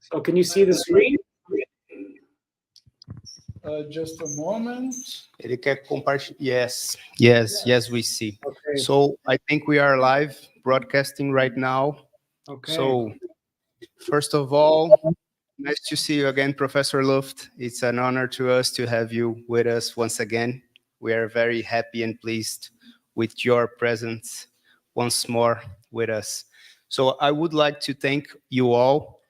So can you see the screen? Just a moment. Ele quer compartilhar. Yes, we see. Okay. So I think we are live broadcasting right now. Okay. So first of all, nice to see you again, Professor Luft. It's an honor to us to have you with us once again. We are very happy and pleased with your presence once more with us. So I would like to thank you all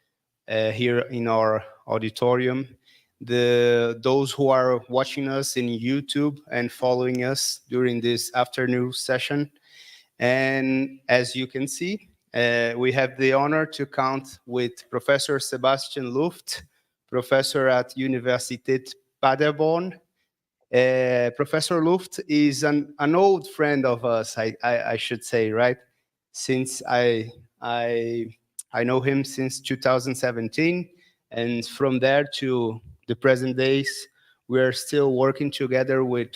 here in our auditorium, those who are watching us in YouTube and following us during this afternoon session. And as you can see, we have the honor to count with Professor Sebastian Luft, professor at Universität Paderborn. Professor Luft is an old friend of us, I should say, right? Since I know him since 2017, and from there to the present days, we are still working together with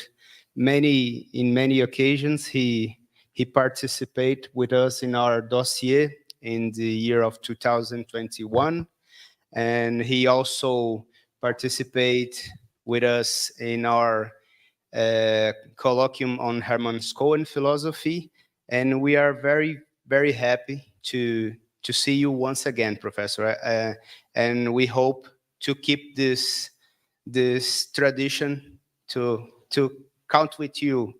in many occasions. He participated with us in our dossier in the year of 2021, and he also participated with us in our colloquium on Hermann Cohen philosophy, and we are very, very happy to see you once again, Professor. And we hope to keep this tradition to count with you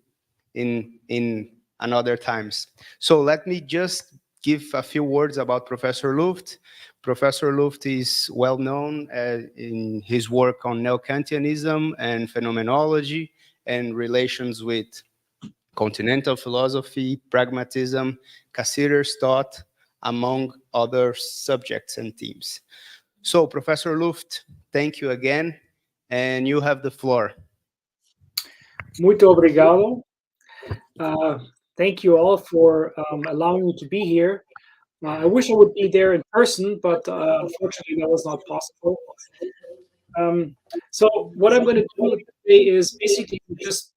in another times. So let me just give a few words about Professor Luft. Professor Luft is well known in his work on neo-Kantianism and phenomenology and relations with continental philosophy, pragmatism, Cassider's thought, among other subjects and themes. So, Professor Luft, thank you again, and you have the floor. Muito obrigado. Thank you all for allowing me to be here. I wish I would be there in person, but unfortunately that was not possible. So what I'm going to do today is basically just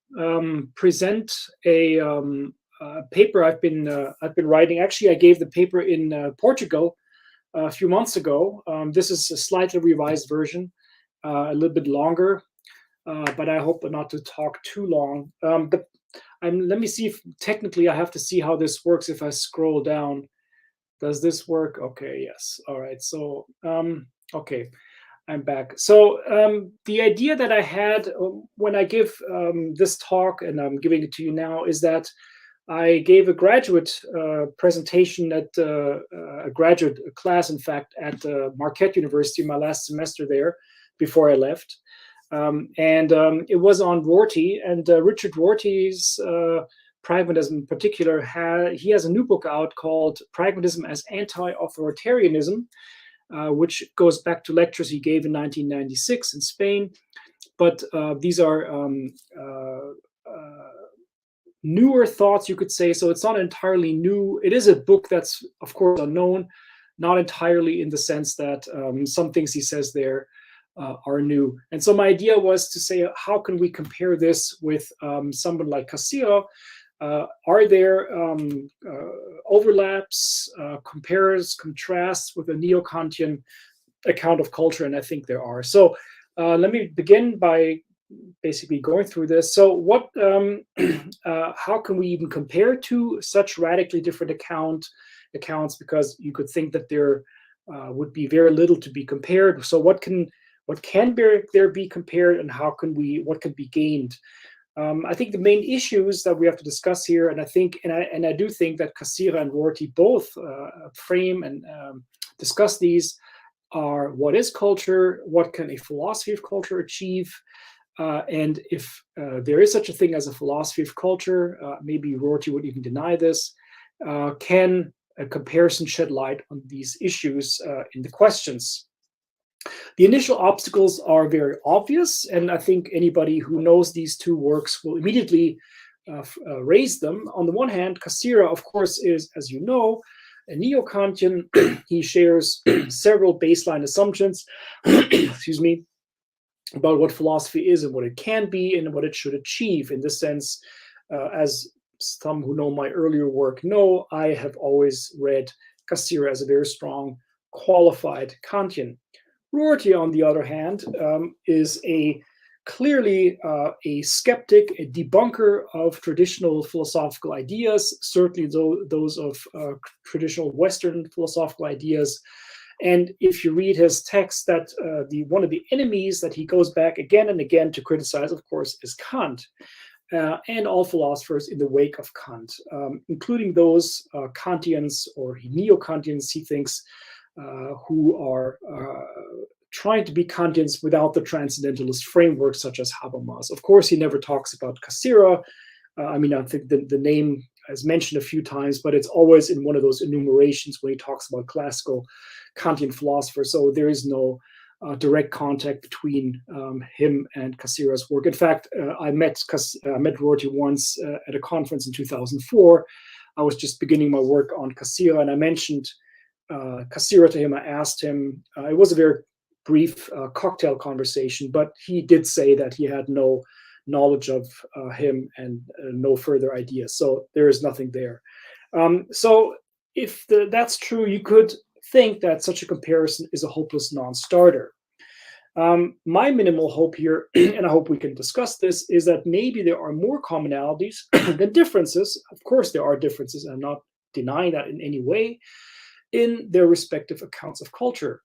present a paper I've been writing. Actually, I gave the paper in Portugal a few months ago. This is a slightly revised version, a little bit longer, but I hope not to talk too long. Let me see if technically I have to see how this works if I scroll down. Does this work? Okay, yes. All right. So, okay, I'm back. So the idea that I had when I give this talk, and I'm giving it to you now, is that I gave a graduate presentation at a graduate class, in fact, at Marquette University, my last semester there before I left. It was on Rorty, and Richard Rorty's Pragmatism in particular, he has a new book out called Pragmatism as Anti-Authoritarianism, which goes back to lectures he gave in 1996 in Spain. But these are newer thoughts, you could say. So it's not entirely new. It is a book that's, of course, unknown, not entirely in the sense that some things he says there are new. And so my idea was to say, how can we compare this with someone like Cassirer? Are there overlaps, compares, contrasts with a neo-Kantian account of culture? And I think there are. So let me begin by basically going through this. So what, how can we even compare two such radically different accounts? Because you could think that there would be very little to be compared. So what can there be compared, and what can be gained? I think the main issues that we have to discuss here, and I do think that Cassirer and Rorty both frame and discuss these, are what is culture, what can a philosophy of culture achieve, and if there is such a thing as a philosophy of culture, maybe Rorty would even deny this, can a comparison shed light on these issues in the questions? The initial obstacles are very obvious, and I think anybody who knows these two works will immediately raise them. On the one hand, Cassirer, of course, is, as you know, a neo-Kantian. He shares several baseline assumptions, excuse me, about what philosophy is and what it can be and what it should achieve. In this sense, as some who know my earlier work know, I have always read Cassirer as a very strong qualified Kantian. Rorty, on the other hand, is clearly a skeptic, a debunker of traditional philosophical ideas, certainly those of traditional Western philosophical ideas. And if you read his text, that one of the enemies that he goes back again and again to criticize, of course, is Kant. And all philosophers in the wake of Kant, including those Kantians or neo-Kantians, he thinks, who are trying to be Kantians without the transcendentalist framework, such as Habermas. Of course, he never talks about Cassirer. I think the name is mentioned a few times, but it's always in one of those enumerations when he talks about classical Kantian philosophers. So there is no direct contact between him and Cassirer's work. In fact, I met Rorty once at a conference in 2004. I was just beginning my work on Cassirer, and I mentioned Cassirer to him. I asked him, it was a very brief cocktail conversation, but he did say that he had no knowledge of him and no further ideas. So there is nothing there. So if that's true, you could think that such a comparison is a hopeless non-starter. My minimal hope here, and I hope we can discuss this, is that maybe there are more commonalities than differences. Of course, there are differences. I'm not denying that in any way in their respective accounts of culture.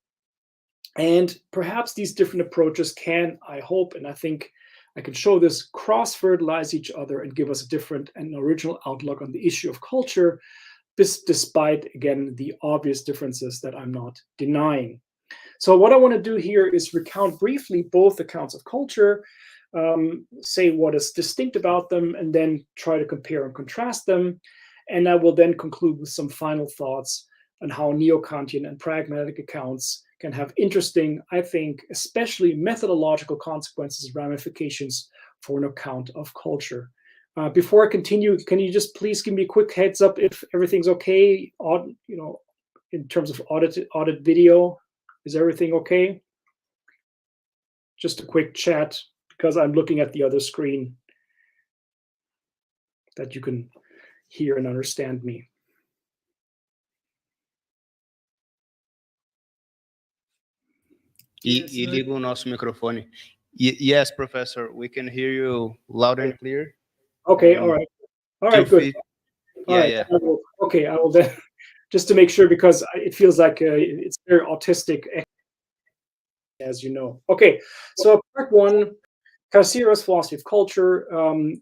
And perhaps these different approaches can, I hope, and I think I can show this, cross-fertilize each other and give us a different and original outlook on the issue of culture, despite, again, the obvious differences that I'm not denying. So what I want to do here is recount briefly both accounts of culture, say what is distinct about them, and then try to compare and contrast them. And I will then conclude with some final thoughts on how neo-Kantian and pragmatic accounts can have interesting, I think, especially methodological consequences, ramifications for an account of culture. Before I continue, can you just please give me a quick heads up if everything's okay? In terms of audit video, is everything okay? Just a quick chat, because I'm looking at the other screen, that you can hear and understand me. E liga o nosso microfone. Yes, Professor, we can hear you loud and clear. Okay, all right. All right, good. Yeah. I will then, just to make sure, because it feels like it's very autistic, as you know. Okay, so part one, Cassirer's philosophy of culture.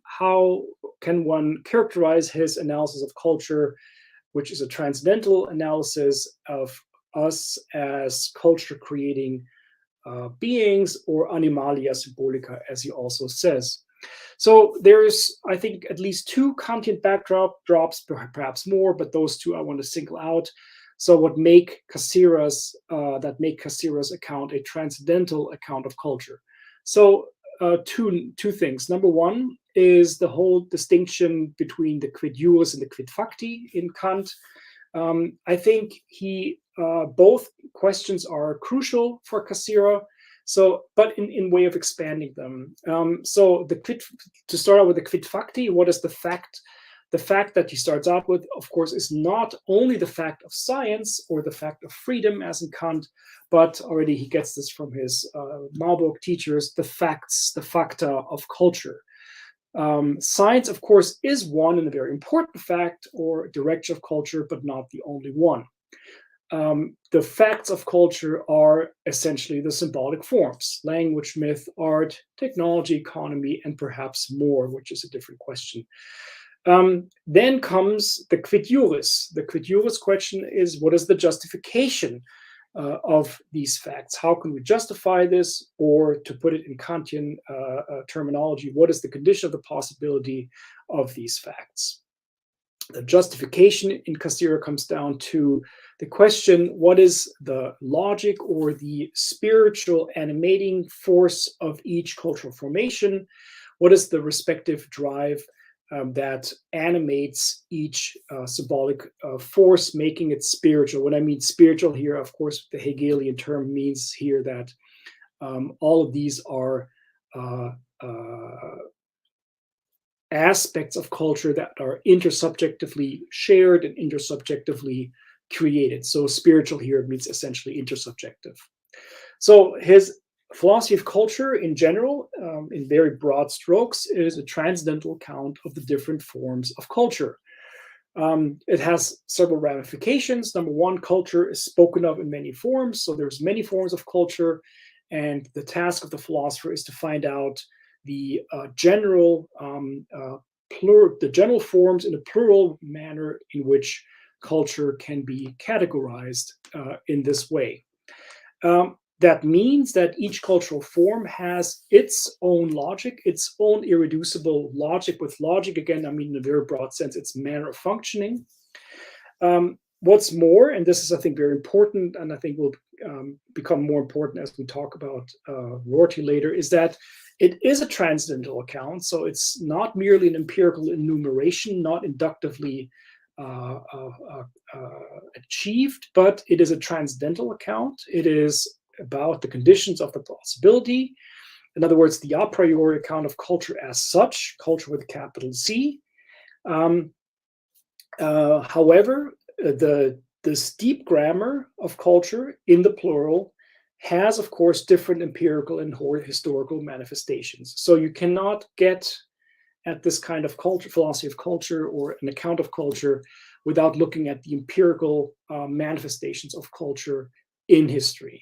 How can one characterize his analysis of culture, which is a transcendental analysis of us as culture creating beings, or animalia symbolica, as he also says. So there's, I think, at least two Kantian backdrops, perhaps more, but those two I want to single out. So what make Cassirer's account a transcendental account of culture. So two things. Number one is the whole distinction between the quid juris and the quid facti in Kant. I think both questions are crucial for Cassirer. So, but in way of expanding them. So to start out with the quid facti, what is the fact? The fact that he starts out with, of course, is not only the fact of science or the fact of freedom, as in Kant, but already he gets this from his Marburg teachers, the facts, the facta of culture. Science, of course, is one and a very important fact or direction of culture, but not the only one. The facts of culture are essentially the symbolic forms: language, myth, art, technology, economy, and perhaps more, which is a different question. Then comes the quid juris. The quid juris question is, what is the justification of these facts? How can we justify this? Or to put it in Kantian terminology, what is the condition of the possibility of these facts? The justification in Cassirer comes down to the question, what is the logic or the spiritual animating force of each cultural formation? What is the respective drive that animates each symbolic force, making it spiritual? When I mean spiritual here, of course, the Hegelian term means here that all of these are aspects of culture that are intersubjectively shared and intersubjectively created. So spiritual here means essentially intersubjective. So his philosophy of culture in general, in very broad strokes, is a transcendental account of the different forms of culture. It has several ramifications. Number one, culture is spoken of in many forms. So there's many forms of culture. And the task of the philosopher is to find out the general forms in a plural manner in which culture can be categorized in this way. That means that each cultural form has its own logic, its own irreducible logic. With logic, again, I mean in a very broad sense, its manner of functioning. What's more, and this is, I think, very important, and I think will become more important as we talk about Rorty later, is that it is a transcendental account. So it's not merely an empirical enumeration, not inductively achieved, but it is a transcendental account. It is about the conditions of the possibility. In other words, the a priori account of culture as such, culture with a capital C. However, the steep grammar of culture in the plural has, of course, different empirical and historical manifestations. So you cannot get at this kind of culture, philosophy of culture, or an account of culture without looking at the empirical manifestations of culture in history.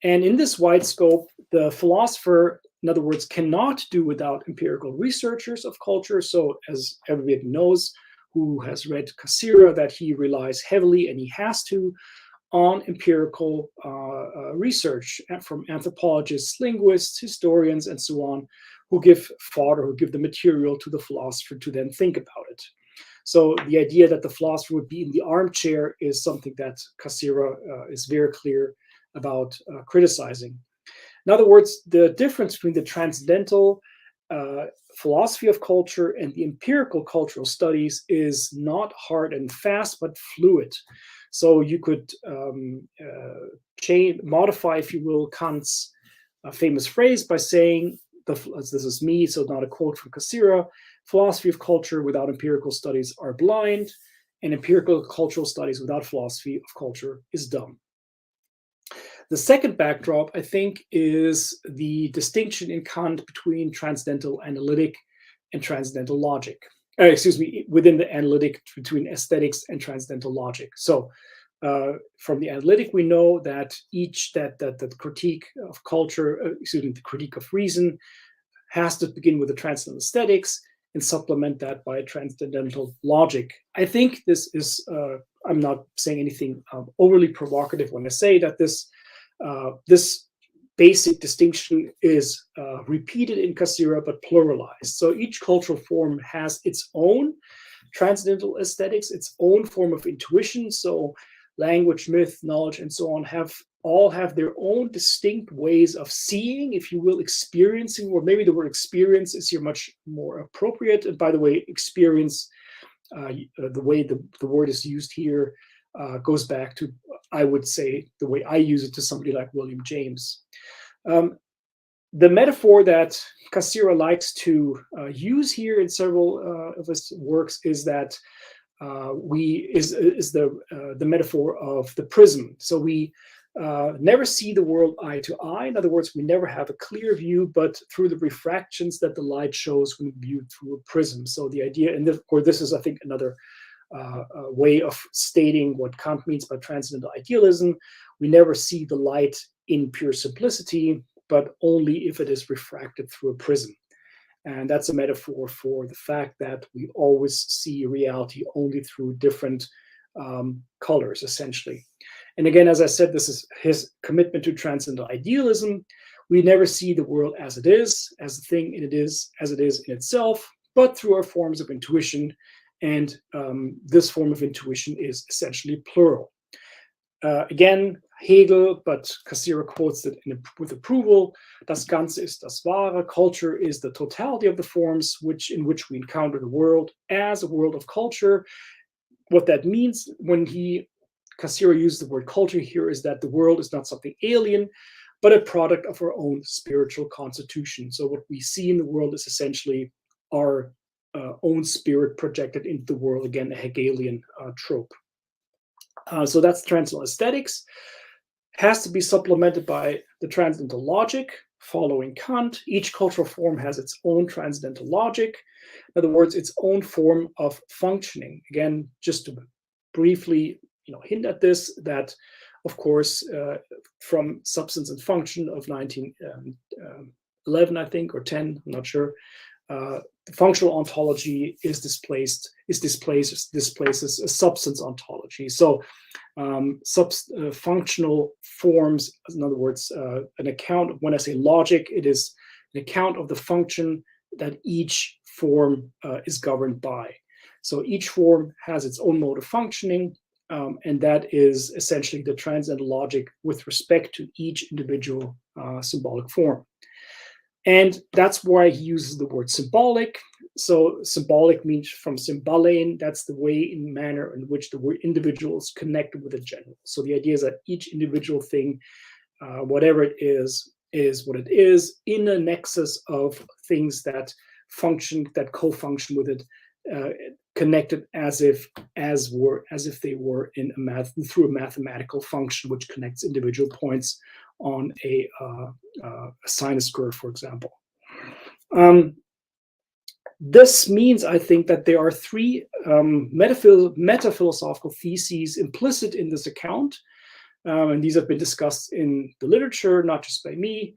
And in this wide scope, the philosopher, in other words, cannot do without empirical researchers of culture. So as everybody knows who has read Cassirer, that he relies heavily, and he has to, on empirical research from anthropologists, linguists, historians, and so on, who give fodder, who give the material to the philosopher to then think about it. So the idea that the philosopher would be in the armchair is something that Cassirer is very clear about criticizing. In other words, the difference between the transcendental philosophy of culture and the empirical cultural studies is not hard and fast, but fluid. So you could modify, if you will, Kant's famous phrase by saying, this is me, so not a quote from Cassirer, philosophy of culture without empirical studies are blind, and empirical cultural studies without philosophy of culture is dumb. The second backdrop, I think, is the distinction in Kant between transcendental analytic and transcendental logic. Within the analytic between aesthetics and transcendental logic. So from the analytic, we know that that critique of culture, the critique of reason, has to begin with the transcendental aesthetics and supplement that by a transcendental logic. I think this is, I'm not saying anything overly provocative when I say that this basic distinction is repeated in Cassirer, but pluralized. So each cultural form has its own transcendental aesthetics, its own form of intuition. So language, myth, knowledge, and so on all have their own distinct ways of seeing, if you will, experiencing, or maybe the word experience is here much more appropriate. And by the way, experience, the way the word is used here goes back to, I would say, the way I use it to somebody like William James. The metaphor that Cassirer likes to use here in several of his works is that the metaphor of the prism. So we never see the world eye to eye. In other words, we never have a clear view, but through the refractions that the light shows when viewed through a prism. So the idea, and this is, I think, another way of stating what Kant means by transcendental idealism. We never see the light in pure simplicity, but only if it is refracted through a prism. And that's a metaphor for the fact that we always see reality only through different colors, essentially. And again, as I said, this is his commitment to transcendental idealism. We never see the world as it is, as the thing it is, as it is in itself, but through our forms of intuition. And this form of intuition is essentially plural. Again, Hegel, but Cassirer quotes it with approval. Das Ganze ist das Wahre. Culture is the totality of the forms in which we encounter the world as a world of culture. What that means when Cassirer used the word culture here is that the world is not something alien, but a product of our own spiritual constitution. So what we see in the world is essentially our own spirit projected into the world, again, a Hegelian trope. So that's transcendental aesthetics. Has to be supplemented by the transcendental logic, following Kant. Each cultural form has its own transcendental logic. In other words, its own form of functioning. Again, just to briefly hint at this, that of course from Substance and Function of 1911, I think, or 10, I'm not sure, the functional ontology displaces a substance ontology. So functional forms, in other words, an account. When I say logic, it is an account of the function that each form is governed by. So each form has its own mode of functioning, and that is essentially the transcendental logic with respect to each individual symbolic form. And that's why he uses the word symbolic. So symbolic means from symbalein, that's the way and manner in which the word individual is connected with the general. So the idea is that each individual thing, whatever it is what it is, in a nexus of things that function, that co-function with it, connected as if they were through a mathematical function which connects individual points on a sinus curve, for example. This means, I think, that there are three meta-philosophical theses implicit in this account, and these have been discussed in the literature, not just by me,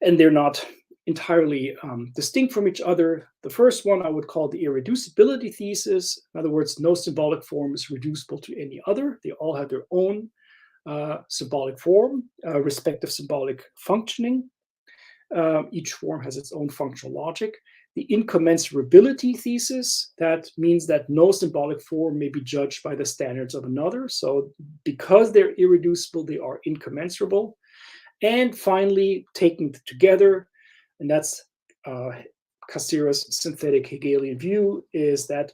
and they're not entirely distinct from each other. The first one I would call the irreducibility thesis. In other words, no symbolic form is reducible to any other. They all have their own symbolic form, respective symbolic functioning. Each form has its own functional logic. The incommensurability thesis, that means that no symbolic form may be judged by the standards of another. So because they're irreducible, they are incommensurable. And finally, taken together, and that's Cassira's synthetic Hegelian view, is that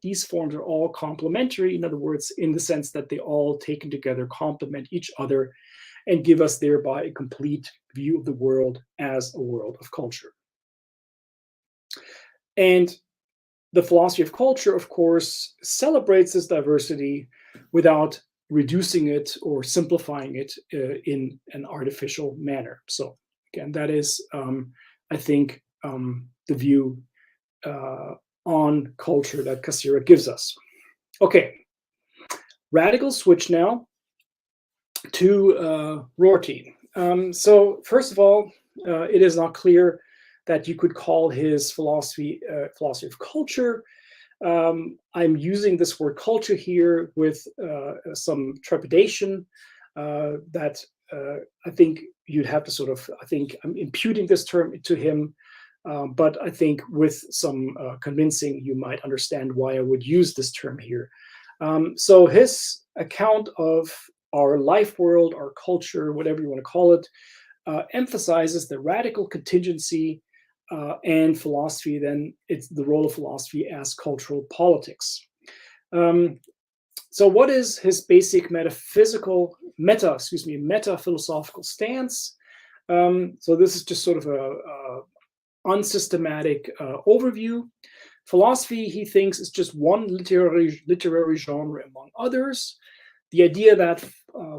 these forms are all complementary. In other words, in the sense that they all taken together complement each other and give us thereby a complete view of the world as a world of culture. And the philosophy of culture, of course, celebrates this diversity without reducing it or simplifying it in an artificial manner. So again, that is, I think, the view on culture that Cassira gives us. Okay, radical switch now to Rorty. So first of all, it is not clear that you could call his philosophy of culture. I'm using this word culture here with some trepidation that I think you'd have to I'm imputing this term to him, but I think with some convincing, you might understand why I would use this term here. So his account of our life world, our culture, whatever you want to call it, emphasizes the radical contingency and philosophy. Then it's the role of philosophy as cultural politics. So what is his basic meta-philosophical stance? So this is just sort of a unsystematic overview. Philosophy, he thinks, is just one literary genre among others. The idea that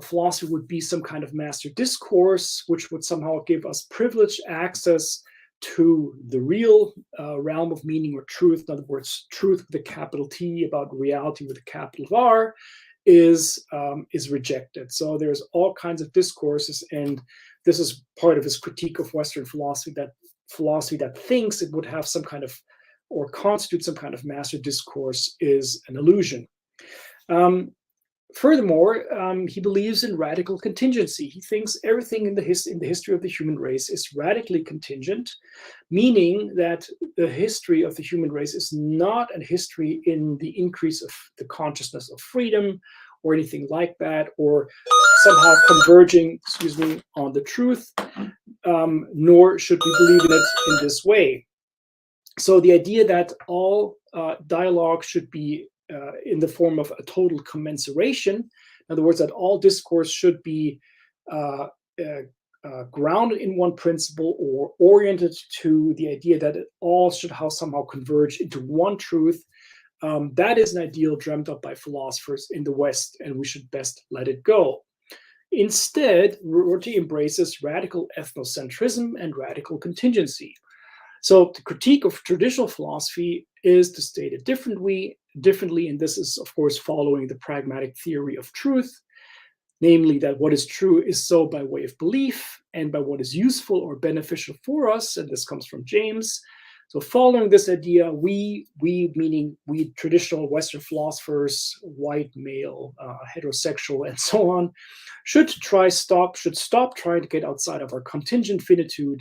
philosophy would be some kind of master discourse, which would somehow give us privileged access to the real realm of meaning or truth, in other words, truth with a capital T about reality with a capital R, is rejected. So there's all kinds of discourses, and this is part of his critique of Western philosophy, that philosophy that thinks it would have some kind of, or constitute some kind of master discourse, is an illusion. Furthermore, he believes in radical contingency. He thinks everything in the history of the human race is radically contingent, meaning that the history of the human race is not a history in the increase of the consciousness of freedom or anything like that, or somehow converging, on the truth, nor should we believe in it in this way. So the idea that all dialogue should be in the form of a total commensuration, in other words, that all discourse should be grounded in one principle or oriented to the idea that it all should somehow converge into one truth, That is an ideal dreamt up by philosophers in the West, and we should best let it go. Instead, Rorty embraces radical ethnocentrism and radical contingency. So the critique of traditional philosophy is to state it differently, and this is, of course, following the pragmatic theory of truth, namely that what is true is so by way of belief and by what is useful or beneficial for us, and this comes from James. So following this idea, we meaning we traditional Western philosophers, white, male, heterosexual, and so on, should stop trying to get outside of our contingent finitude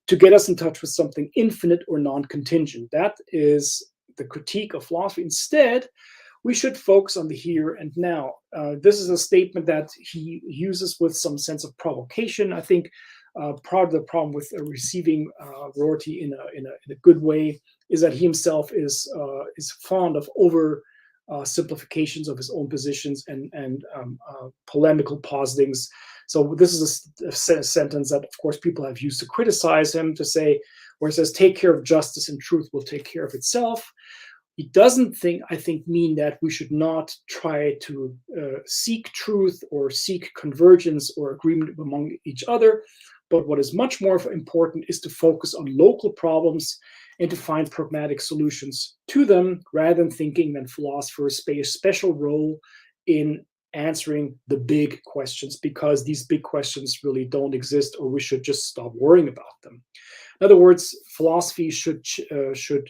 to get us in touch with something infinite or non-contingent. That is the critique of philosophy. Instead, we should focus on the here and now. This is a statement that he uses with some sense of provocation. I think part of the problem with receiving Rorty in a good way is that he himself is fond of over simplifications of his own positions and polemical positings. So this is a sentence that, of course, people have used to criticize him, to say, where it says, take care of justice and truth will take care of itself. He doesn't mean that we should not try to seek truth or seek convergence or agreement among each other. But what is much more important is to focus on local problems and to find pragmatic solutions to them, rather than thinking that philosophers play a special role in answering the big questions, because these big questions really don't exist, or we should just stop worrying about them. In other words, philosophy should shift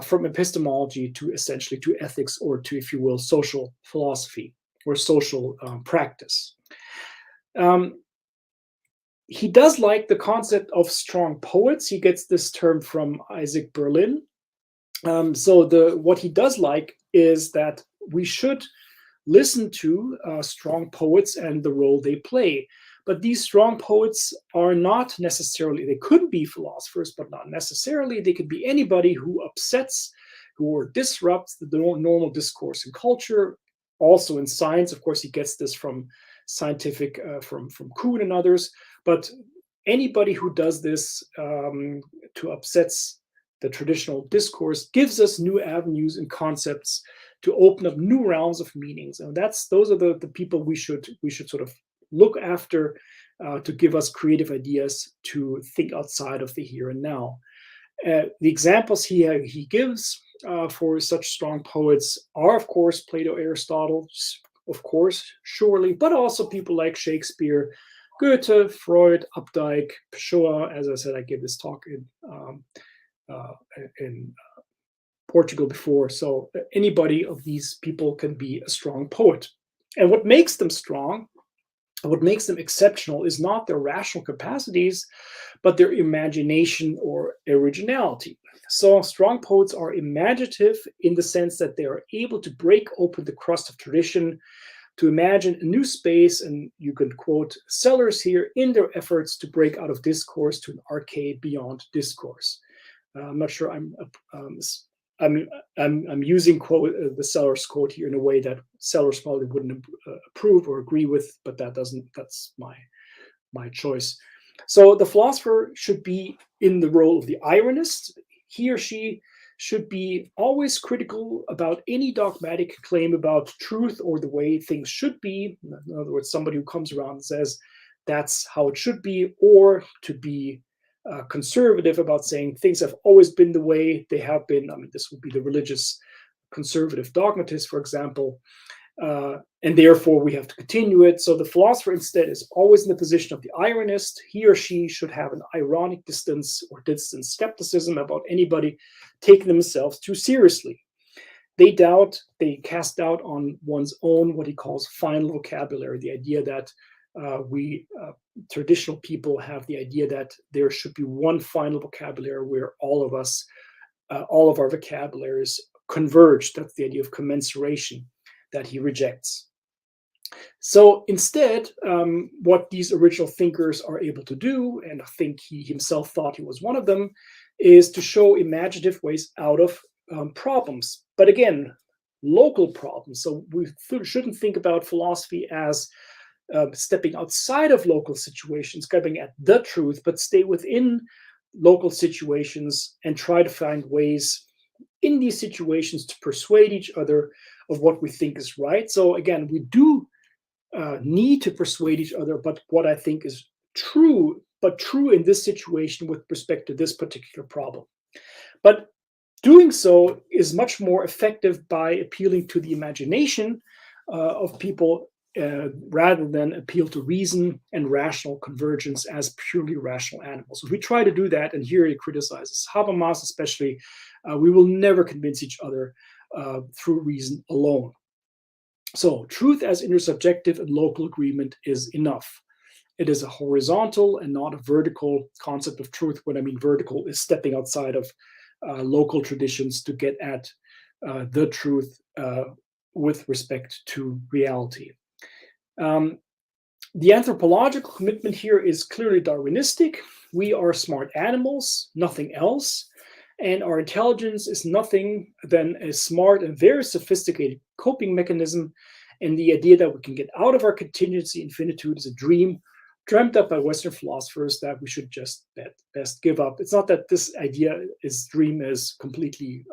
from epistemology to essentially to ethics, or to, if you will, social philosophy or social practice. He does like the concept of strong poets. He gets this term from Isaac Berlin. What he does like is that we should listen to strong poets and the role they play. But these strong poets are not necessarily, they could be philosophers, but not necessarily. They could be anybody who upsets, who disrupts the normal discourse in culture. Also in science, of course, he gets this from scientific, from Kuhn and others. But anybody who does this to upsets the traditional discourse gives us new avenues and concepts to open up new realms of meanings. And those are the people we should sort of look after to give us creative ideas to think outside of the here and now. The examples he gives for such strong poets are, of course, Plato, Aristotle, of course, surely, but also people like Shakespeare, Goethe, Freud, Updike, Pessoa. As I said, I gave this talk in Portugal before. So anybody of these people can be a strong poet. And what makes them strong, what makes them exceptional, is not their rational capacities, but their imagination or originality. So strong poets are imaginative in the sense that they are able to break open the crust of tradition, to imagine a new space, and you can quote Sellers here, in their efforts to break out of discourse to an arcade beyond discourse. I'm not sure I'm using the Sellers quote here in a way that Sellers probably wouldn't approve or agree with, but that's my choice. So the philosopher should be in the role of the ironist. He or she should be always critical about any dogmatic claim about truth or the way things should be. In other words, somebody who comes around and says that's how it should be, or to be conservative about saying things have always been the way they have been. I mean, this would be the religious conservative dogmatist, for example, and therefore we have to continue it. So the philosopher instead is always in the position of the ironist. He or she should have an ironic distance or distant skepticism about anybody taking themselves too seriously. They cast doubt on one's own, what he calls final vocabulary, the idea that we traditional people have the idea that there should be one final vocabulary where all of us, all of our vocabularies converge. That's the idea of commensuration that he rejects. So instead, what these original thinkers are able to do, and I think he himself thought he was one of them, is to show imaginative ways out of problems. But again, local problems. So we shouldn't think about philosophy as stepping outside of local situations, grabbing at the truth, but stay within local situations and try to find ways in these situations to persuade each other of what we think is right. So again, we do need to persuade each other, but what I think is true, but true in this situation with respect to this particular problem. But doing so is much more effective by appealing to the imagination of people rather than appeal to reason and rational convergence as purely rational animals. If we try to do that, and here he criticizes Habermas especially, we will never convince each other through reason alone. So truth as intersubjective and local agreement is enough. It is a horizontal and not a vertical concept of truth. What I mean vertical is stepping outside of local traditions to get at the truth with respect to reality. The anthropological commitment here is clearly Darwinistic. We are smart animals, nothing else. And our intelligence is nothing than a smart and very sophisticated coping mechanism. And the idea that we can get out of our contingency infinitude is a dream dreamt up by Western philosophers that we should just best give up. It's not that this dream is completely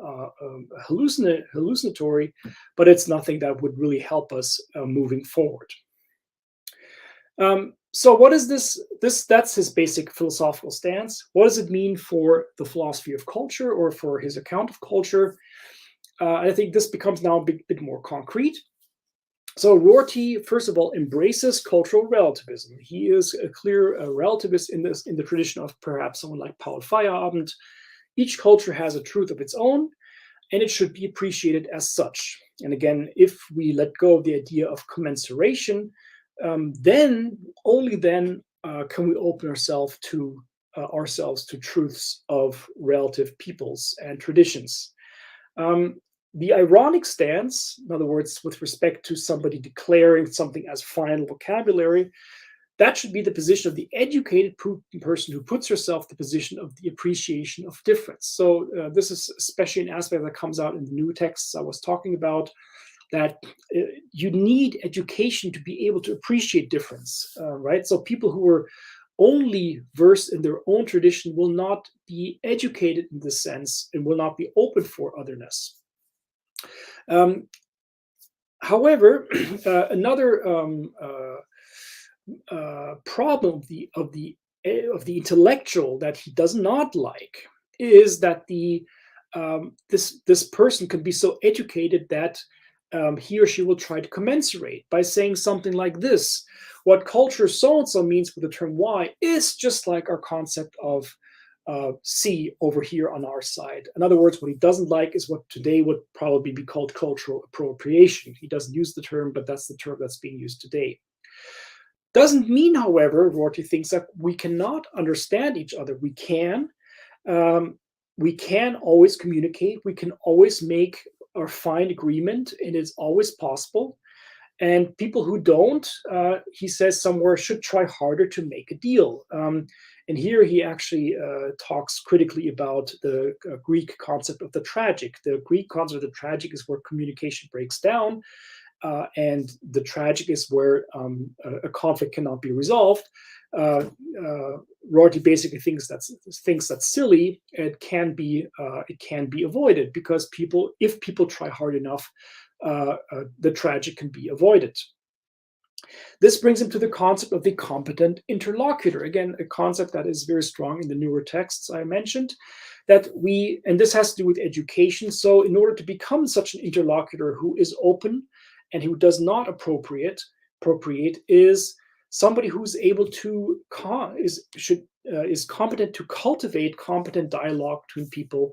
hallucinatory, but it's nothing that would really help us moving forward. So what is this? That's his basic philosophical stance. What does it mean for the philosophy of culture or for his account of culture? I think this becomes now a bit more concrete. So Rorty, first of all, embraces cultural relativism. He is a clear relativist in the tradition of perhaps someone like Paul Feyerabend. Each culture has a truth of its own, and it should be appreciated as such. And again, if we let go of the idea of commensuration, then only then can we open ourselves to truths of relative peoples and traditions. The ironic stance, in other words, with respect to somebody declaring something as final vocabulary, that should be the position of the educated person who puts herself in the position of the appreciation of difference. So this is especially an aspect that comes out in the new texts I was talking about, that you need education to be able to appreciate difference, right? So people who are only versed in their own tradition will not be educated in this sense and will not be open for otherness. However, another problem of the intellectual that he does not like is that this person can be so educated that he or she will try to commensurate by saying something like this: what culture so-and-so means with the term Y is just like our concept of C over here on our side. In other words, what he doesn't like is what today would probably be called cultural appropriation. He doesn't use the term, but that's the term that's being used today. Doesn't mean, however, Rorty thinks that we cannot understand each other. We can always communicate. We can always make or find agreement, and it's always possible. And people who don't, he says somewhere, should try harder to make a deal. And here he actually talks critically about the Greek concept of the tragic. The Greek concept of the tragic is where communication breaks down, and the tragic is where a conflict cannot be resolved. Rorty basically thinks that's silly. It can be avoided because if people try hard enough, the tragic can be avoided. This brings him to the concept of the competent interlocutor. Again, a concept that is very strong in the newer texts I mentioned, and this has to do with education. So in order to become such an interlocutor who is open and who does not appropriate is somebody who's able to is competent to cultivate competent dialogue between people,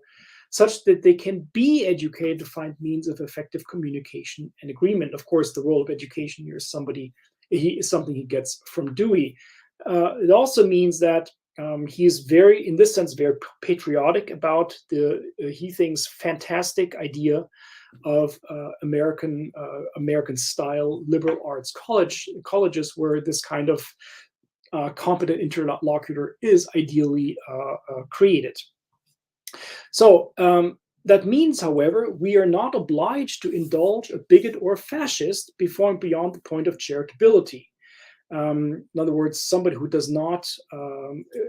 such that they can be educated to find means of effective communication and agreement. Of course, the role of education here is something he gets from Dewey. It also means that he is in this sense, very patriotic about he thinks fantastic idea of American style liberal arts colleges where this kind of competent interlocutor is ideally created. So that means, however, we are not obliged to indulge a bigot or a fascist beyond the point of charitability. In other words, somebody who does not,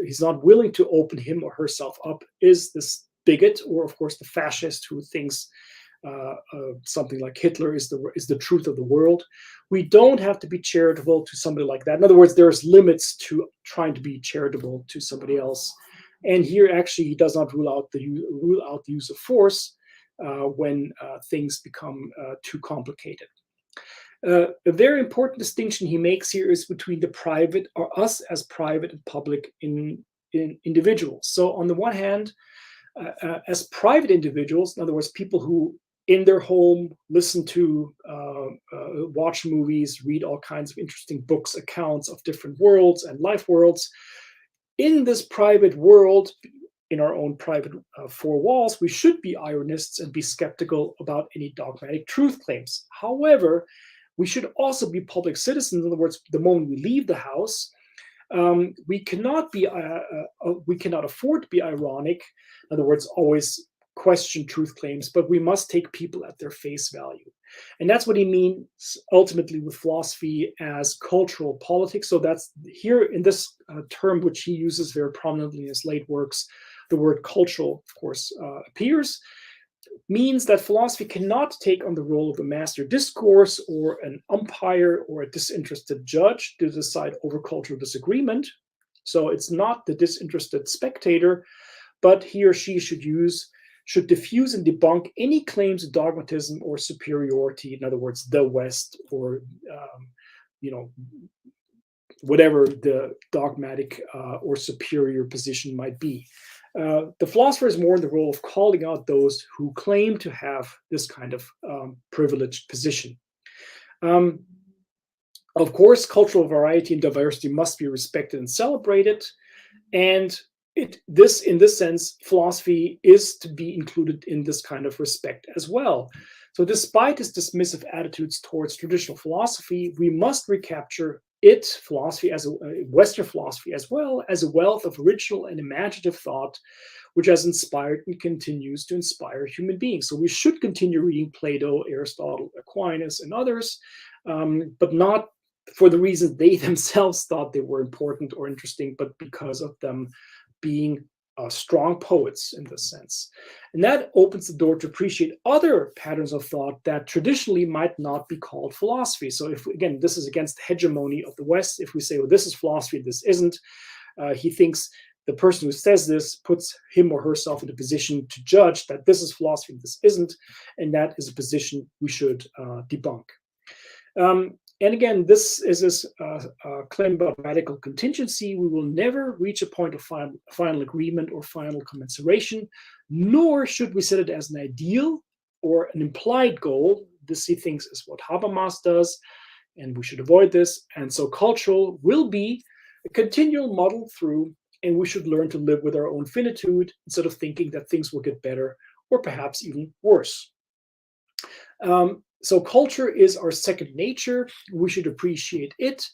he's not willing to open him or herself up is this bigot, or of course the fascist who thinks something like Hitler is the truth of the world. We don't have to be charitable to somebody like that. In other words, there's limits to trying to be charitable to somebody else. And here, actually, he does not rule out the use of force when things become too complicated. A very important distinction he makes here is between the private, or us as private and public in individuals. So on the one hand, as private individuals, in other words, people who in their home listen to, watch movies, read all kinds of interesting books, accounts of different worlds and life worlds. In this private world, in our own private four walls, we should be ironists and be skeptical about any dogmatic truth claims. However, we should also be public citizens. In other words, the moment we leave the house, we cannot afford to be ironic. In other words, always question truth claims, but we must take people at their face value. And that's what he means ultimately with philosophy as cultural politics. So that's here in this term, which he uses very prominently in his late works, the word cultural, of course, appears, means that philosophy cannot take on the role of a master discourse or an umpire or a disinterested judge to decide over cultural disagreement. So it's not the disinterested spectator, but he or she should diffuse and debunk any claims of dogmatism or superiority. In other words, the West, or whatever the dogmatic or superior position might be. The philosopher is more in the role of calling out those who claim to have this kind of privileged position. Of course, cultural variety and diversity must be respected and celebrated, and in this sense, philosophy is to be included in this kind of respect as well. So despite his dismissive attitudes towards traditional philosophy, we must recapture philosophy as a Western philosophy, as well as a wealth of original and imaginative thought, which has inspired and continues to inspire human beings. So we should continue reading Plato, Aristotle, Aquinas, and others, but not for the reasons they themselves thought they were important or interesting, but because of them being strong poets in this sense. And that opens the door to appreciate other patterns of thought that traditionally might not be called philosophy. So if, again, this is against the hegemony of the West, if we say, well, this is philosophy, this isn't, he thinks the person who says this puts him or herself in a position to judge that this is philosophy, this isn't, and that is a position we should debunk. And again, this is his claim about radical contingency. We will never reach a point of final agreement or final commensuration, nor should we set it as an ideal or an implied goal. This, he thinks, is what Habermas does, and we should avoid this. And so cultural will be a continual muddle through, and we should learn to live with our own finitude instead of thinking that things will get better or perhaps even worse. So culture is our second nature. We should appreciate it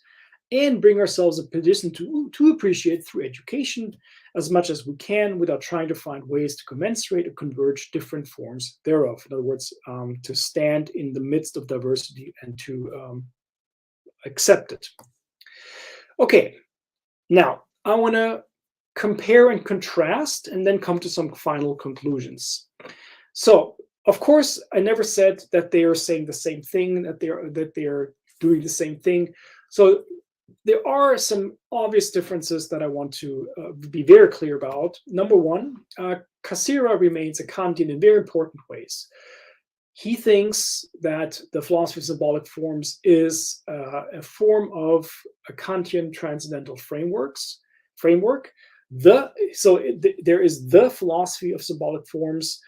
and bring ourselves in a position to appreciate through education as much as we can without trying to find ways to commensurate or converge different forms thereof. In other words, to stand in the midst of diversity and to accept it. Okay, now I want to compare and contrast and then come to some final conclusions. So, of course, I never said that they are saying the same thing, that they are doing the same thing. So there are some obvious differences that I want to be very clear about. Number one, Cassirer remains a Kantian in very important ways. He thinks that the philosophy of symbolic forms is a form of a Kantian transcendental framework. There is the philosophy of symbolic forms,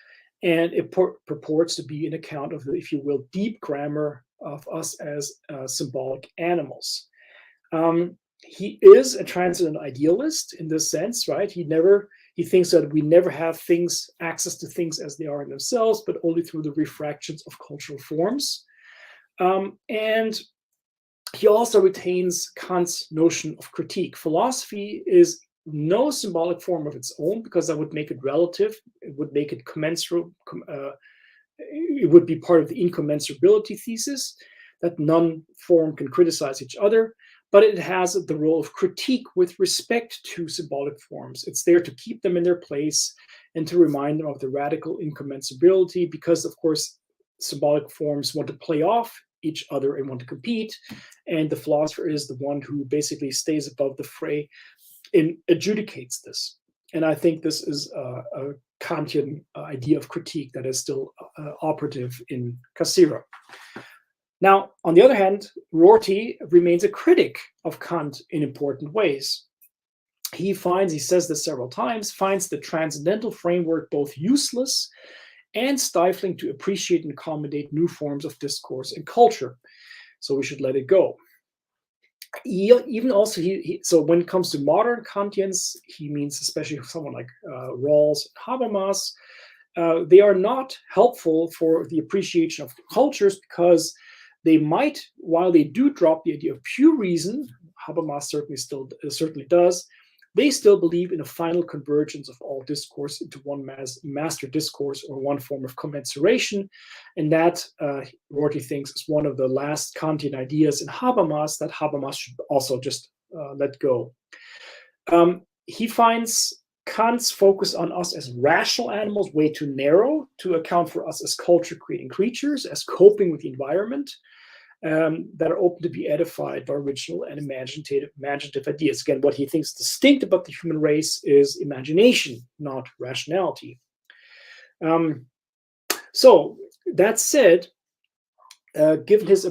and it purports to be an account of the, if you will, deep grammar of us as symbolic animals. He is a transcendent idealist in this sense, right? He thinks that we never have access to things as they are in themselves, but only through the refractions of cultural forms. And he also retains Kant's notion of critique. Philosophy is no symbolic form of its own, because that would make it relative. It would make it commensurate. It would be part of the incommensurability thesis that none form can criticize each other, but it has the role of critique with respect to symbolic forms. It's there to keep them in their place and to remind them of the radical incommensurability, because, of course, symbolic forms want to play off each other and want to compete, and the philosopher is the one who basically stays above the fray and adjudicates this. And I think this is a Kantian idea of critique that is still operative in Cassirer. Now, on the other hand, Rorty remains a critic of Kant in important ways. He says this several times, finds the transcendental framework both useless and stifling to appreciate and accommodate new forms of discourse and culture. So we should let it go. So when it comes to modern Kantians, he means especially someone like Rawls and Habermas, they are not helpful for the appreciation of cultures, because they might, while they do drop the idea of pure reason, Habermas certainly does, they still believe in a final convergence of all discourse into one master discourse or one form of commensuration. And that, Rorty thinks, is one of the last Kantian ideas in Habermas that Habermas should also just let go. He finds Kant's focus on us as rational animals way too narrow to account for us as culture-creating creatures, as coping with the environment, that are open to be edified by original and imaginative ideas. Again, what he thinks distinct about the human race is imagination, not rationality. So that said, given his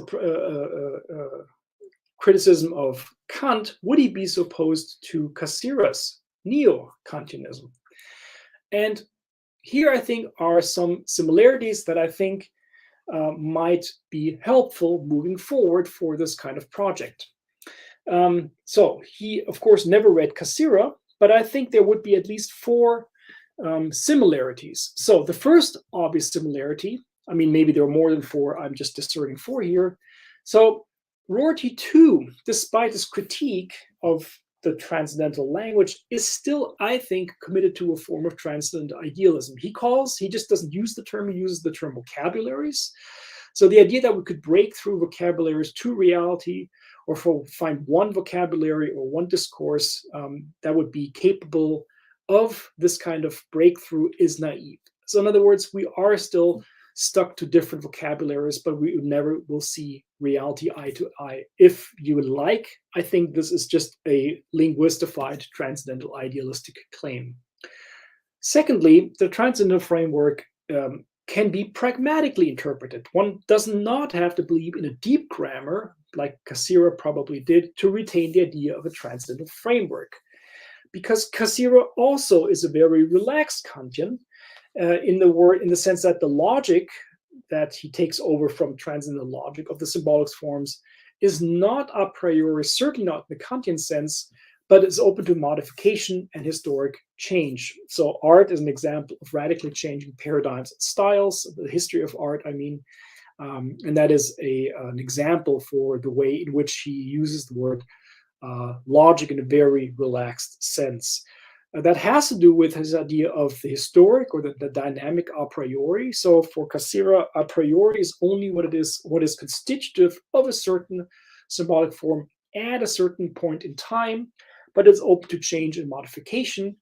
criticism of Kant, would he be so opposed to Cassirer's neo-Kantianism? And here, I think, are some similarities that I think might be helpful moving forward for this kind of project. So he, of course, never read Cassirer, but I think there would be at least 4 similarities. So the first obvious similarity, I mean, maybe there are more than 4, I'm just discerning 4 here. So Rorty too, despite his critique of the transcendental language, is still, I think, committed to a form of transcendental idealism. He just doesn't use the term, he uses the term vocabularies. So the idea that we could break through vocabularies to reality, or find one vocabulary or one discourse that would be capable of this kind of breakthrough is naive. So in other words, we are still stuck to different vocabularies, but we never will see reality eye to eye. If you would like, I think this is just a linguistified transcendental idealistic claim. Secondly, the transcendental framework can be pragmatically interpreted. One does not have to believe in a deep grammar, like Cassirer probably did, to retain the idea of a transcendental framework. Because Cassirer also is a very relaxed Kantian, in the sense that the logic that he takes over from transcendental logic of the symbolic forms is not a priori, certainly not in the Kantian sense, but is open to modification and historic change. So art is an example of radically changing paradigms and styles, the history of art, I mean, and that is an example for the way in which he uses the word logic in a very relaxed sense. That has to do with his idea of the historic or the dynamic a priori. So for Cassirer, a priori is only what is constitutive of a certain symbolic form at a certain point in time, but it's open to change and modification.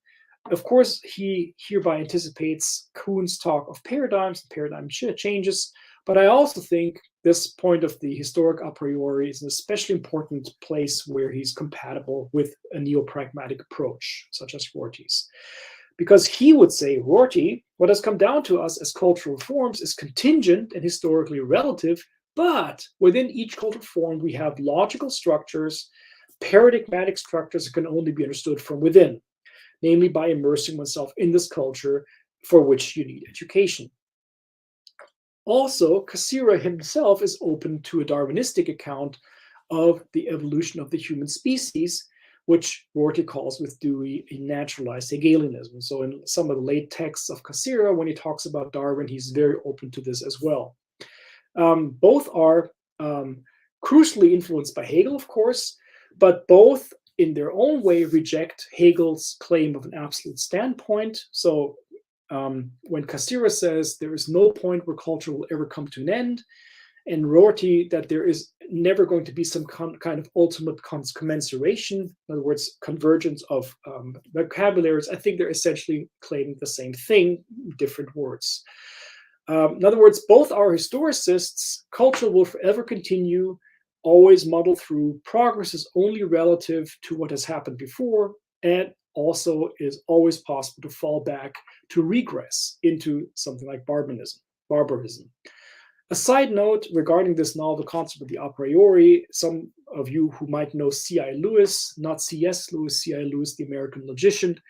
Of course, he hereby anticipates Kuhn's talk of paradigms and paradigm changes, but I also think this point of the historic a priori is an especially important place where he's compatible with a neo-pragmatic approach, such as Rorty's. Because he would say, Rorty, what has come down to us as cultural forms is contingent and historically relative, but within each cultural form, we have logical structures, paradigmatic structures that can only be understood from within, namely by immersing oneself in this culture for which you need education. Also, Cassirer himself is open to a Darwinistic account of the evolution of the human species, which Rorty calls with Dewey a naturalized Hegelianism. So in some of the late texts of Cassirer, when he talks about Darwin, he's very open to this as well. Both are crucially influenced by Hegel, of course, but both in their own way reject Hegel's claim of an absolute standpoint. So when Cassirer says there is no point where culture will ever come to an end, and Rorty that there is never going to be some kind of ultimate commensuration, in other words, convergence of vocabularies. I think they're essentially claiming the same thing, different words. In other words, both are historicists. Culture will forever continue, always muddle through. Progress is only relative to what has happened before, and also is always possible to fall back, to regress into something like barbarism. A side note regarding this novel concept of the a priori, some of you who might know C.I. Lewis, not C.S. Lewis, C.I. Lewis, the American logician,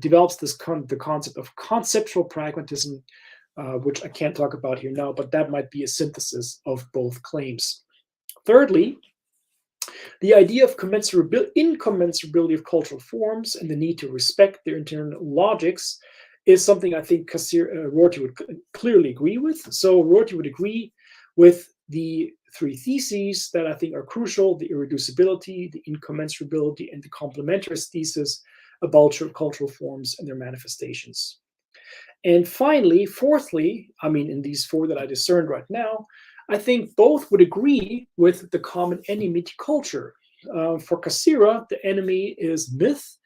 develops the concept of conceptual pragmatism, which I can't talk about here now, but that might be a synthesis of both claims. Thirdly, the idea of incommensurability of cultural forms and the need to respect their internal logics is something I think Rorty would clearly agree with. So Rorty would agree with the three theses that I think are crucial: the irreducibility, the incommensurability, and the complementarist thesis about cultural forms and their manifestations. And finally, fourthly, I mean, in these four that I discerned right now, I think both would agree with the common enemy to culture. For Cassirer, the enemy is myth,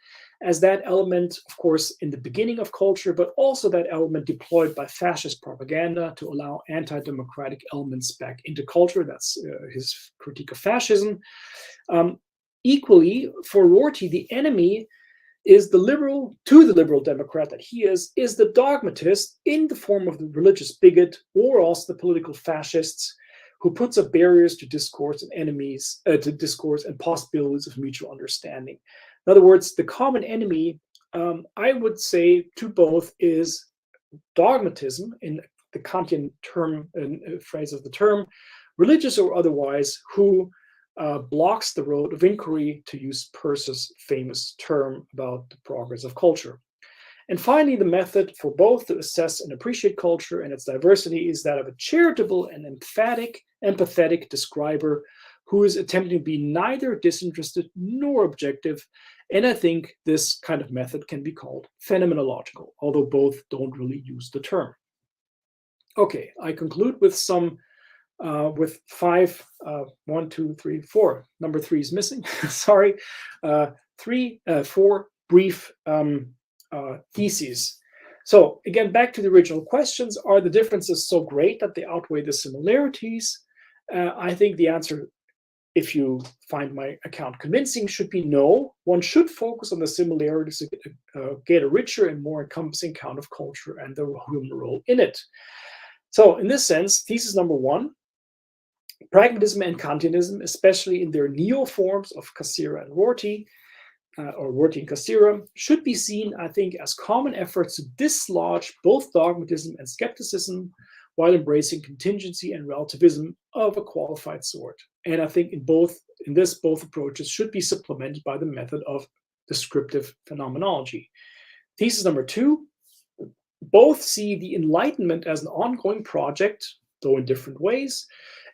as that element, of course, in the beginning of culture, but also that element deployed by fascist propaganda to allow anti-democratic elements back into culture. That's his critique of fascism. Equally, for Rorty, the enemy is the liberal Democrat that he is the dogmatist in the form of the religious bigot, or also the political fascists who puts up barriers to discourse and enemies to discourse and possibilities of mutual understanding. In other words, the common enemy, I would say to both, is dogmatism in the Kantian term and phrase of the term, religious or otherwise, who blocks the road of inquiry, to use Peirce's famous term about the progress of culture. And finally, the method for both to assess and appreciate culture and its diversity is that of a charitable and empathetic describer who is attempting to be neither disinterested nor objective. And I think this kind of method can be called phenomenological, although both don't really use the term. Okay, I conclude with with five, 1, 2, 3, 4. Number 3 is missing. Sorry, 4 brief theses. So again, back to the original questions: are the differences so great that they outweigh the similarities? I think the answer, if you find my account convincing, should be no. One should focus on the similarities to get a richer and more encompassing account of culture and the human role in it. So in this sense, thesis number 1, pragmatism and Kantianism, especially in their neo-forms of Cassirer and Rorty, or Rorty and Cassirer, should be seen, I think, as common efforts to dislodge both dogmatism and skepticism while embracing contingency and relativism of a qualified sort. And I think both approaches should be supplemented by the method of descriptive phenomenology. Thesis number 2, both see the Enlightenment as an ongoing project, though in different ways,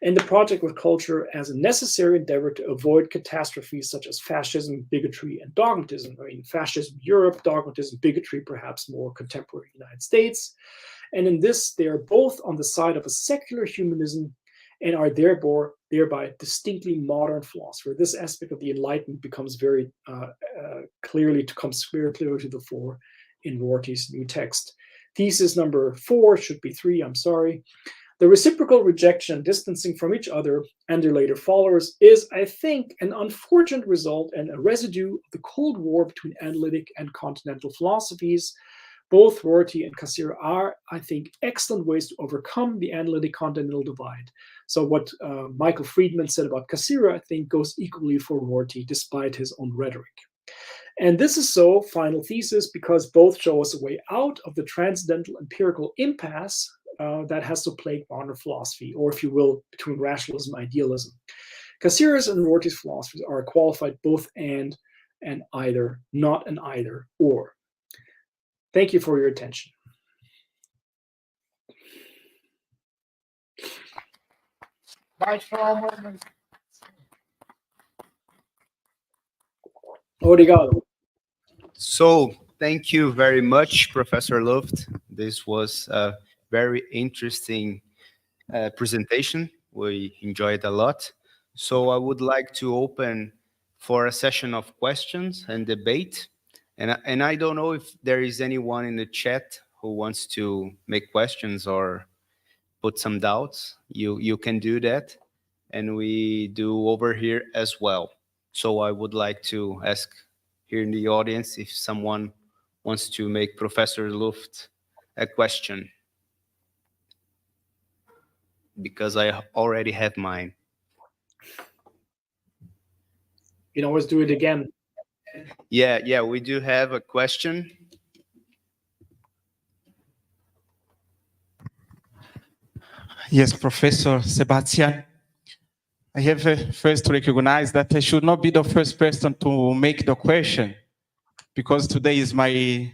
and the project with culture as a necessary endeavor to avoid catastrophes such as fascism, bigotry, and dogmatism. I mean, fascism, Europe; dogmatism, bigotry, perhaps more contemporary United States. And in this, they are both on the side of a secular humanism and are thereby distinctly modern philosopher. This aspect of the Enlightenment becomes very clearly to the fore in Rorty's new text. Thesis number 4 should be 3, I'm sorry. The reciprocal rejection and distancing from each other and their later followers is, I think, an unfortunate result and a residue of the Cold War between analytic and continental philosophies. Both Rorty and Cassirer are, I think, excellent ways to overcome the analytic-continental divide. So what Michael Friedman said about Cassirer, I think, goes equally for Rorty, despite his own rhetoric. And this is so, final thesis, because both show us a way out of the transcendental empirical impasse that has to plague modern philosophy, or if you will, between rationalism and idealism. Cassirer's and Rorty's philosophies are qualified both and either, not an either or. Thank you for your attention. Obrigado. So thank you very much, Professor Luft. This was a very interesting presentation. We enjoyed a lot. So I would like to open for a session of questions and debate. And I don't know if there is anyone in the chat who wants to make questions or put some doubts. You can do that. And we do over here as well. So I would like to ask here in the audience if someone wants to make Professor Luft a question, because I already have mine. You can always do it again. Yeah, we do have a question. Yes, Professor Sebastian. I have first to recognize that I should not be the first person to make the question, because today is my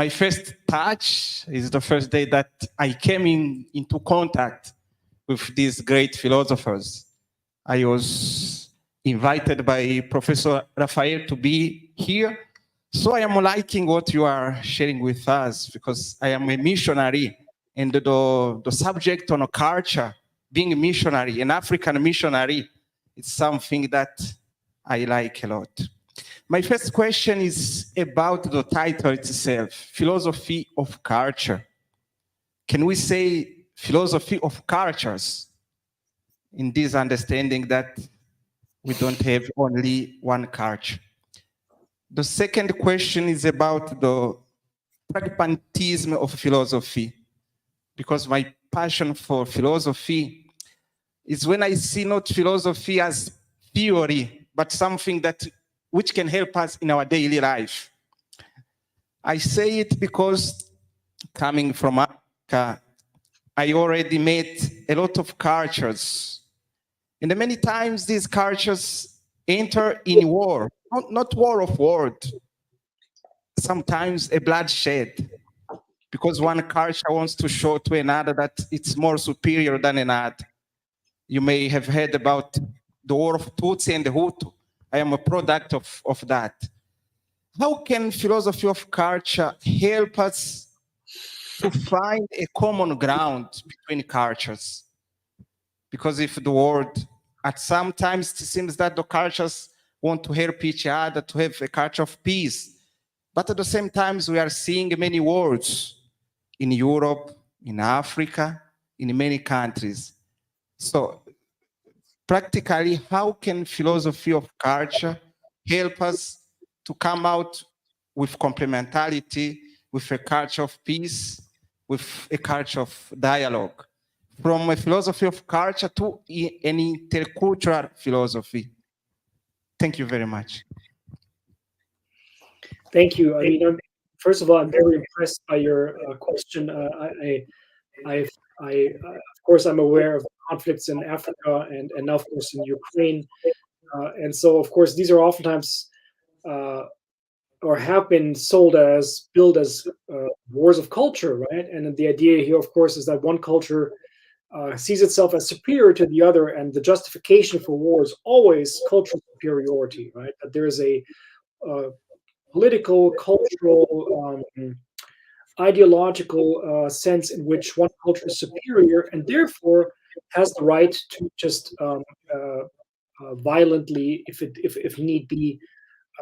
first touch, is the first day that I came into contact with these great philosophers. I was invited by Professor Raphael to be here. So I am liking what you are sharing with us, because I am a missionary, and the subject on a culture, being a missionary, an African missionary, it's something that I like a lot. My first question is about the title itself, Philosophy of Culture. Can we say philosophy of cultures, in this understanding that we don't have only one culture? The second question is about the pragmatism of philosophy, because my passion for philosophy is when I see not philosophy as theory, but something which can help us in our daily life. I say it because coming from Africa, I already met a lot of cultures. And many times these cultures enter in war, not war of words, sometimes a bloodshed, because one culture wants to show to another that it's more superior than another. You may have heard about the war of Tutsi and the Hutu. I am a product of that. How can philosophy of culture help us to find a common ground between cultures? Because if the world, at some times it seems that the cultures want to help each other to have a culture of peace. But at the same time, we are seeing many wars in Europe, in Africa, in many countries. So practically, how can philosophy of culture help us to come out with complementarity, with a culture of peace, with a culture of dialogue, from a philosophy of culture to an intercultural philosophy? Thank you very much. Thank you. I mean, first of all, I'm very impressed by your question. Of course, I'm aware of conflicts in Africa and now, of course, in Ukraine. And so, of course, these are oftentimes or have been billed as wars of culture, right? And the idea here, of course, is that one culture sees itself as superior to the other, and the justification for war is always cultural superiority, right? That there is a political, cultural, ideological sense in which one culture is superior and therefore has the right to just violently, if need be,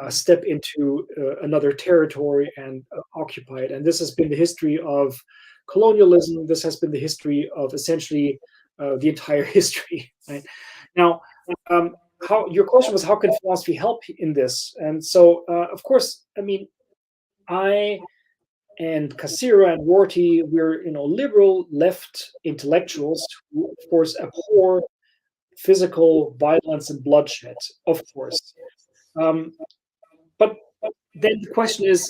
step into another territory and occupy it. And this has been the history of colonialism. This has been the history of essentially the entire history. Right? Now, your question was, how can philosophy help in this? And so, of course, I mean, I and Cassira and Rorty, we're liberal left intellectuals who, of course, abhor physical violence and bloodshed, of course. But then the question is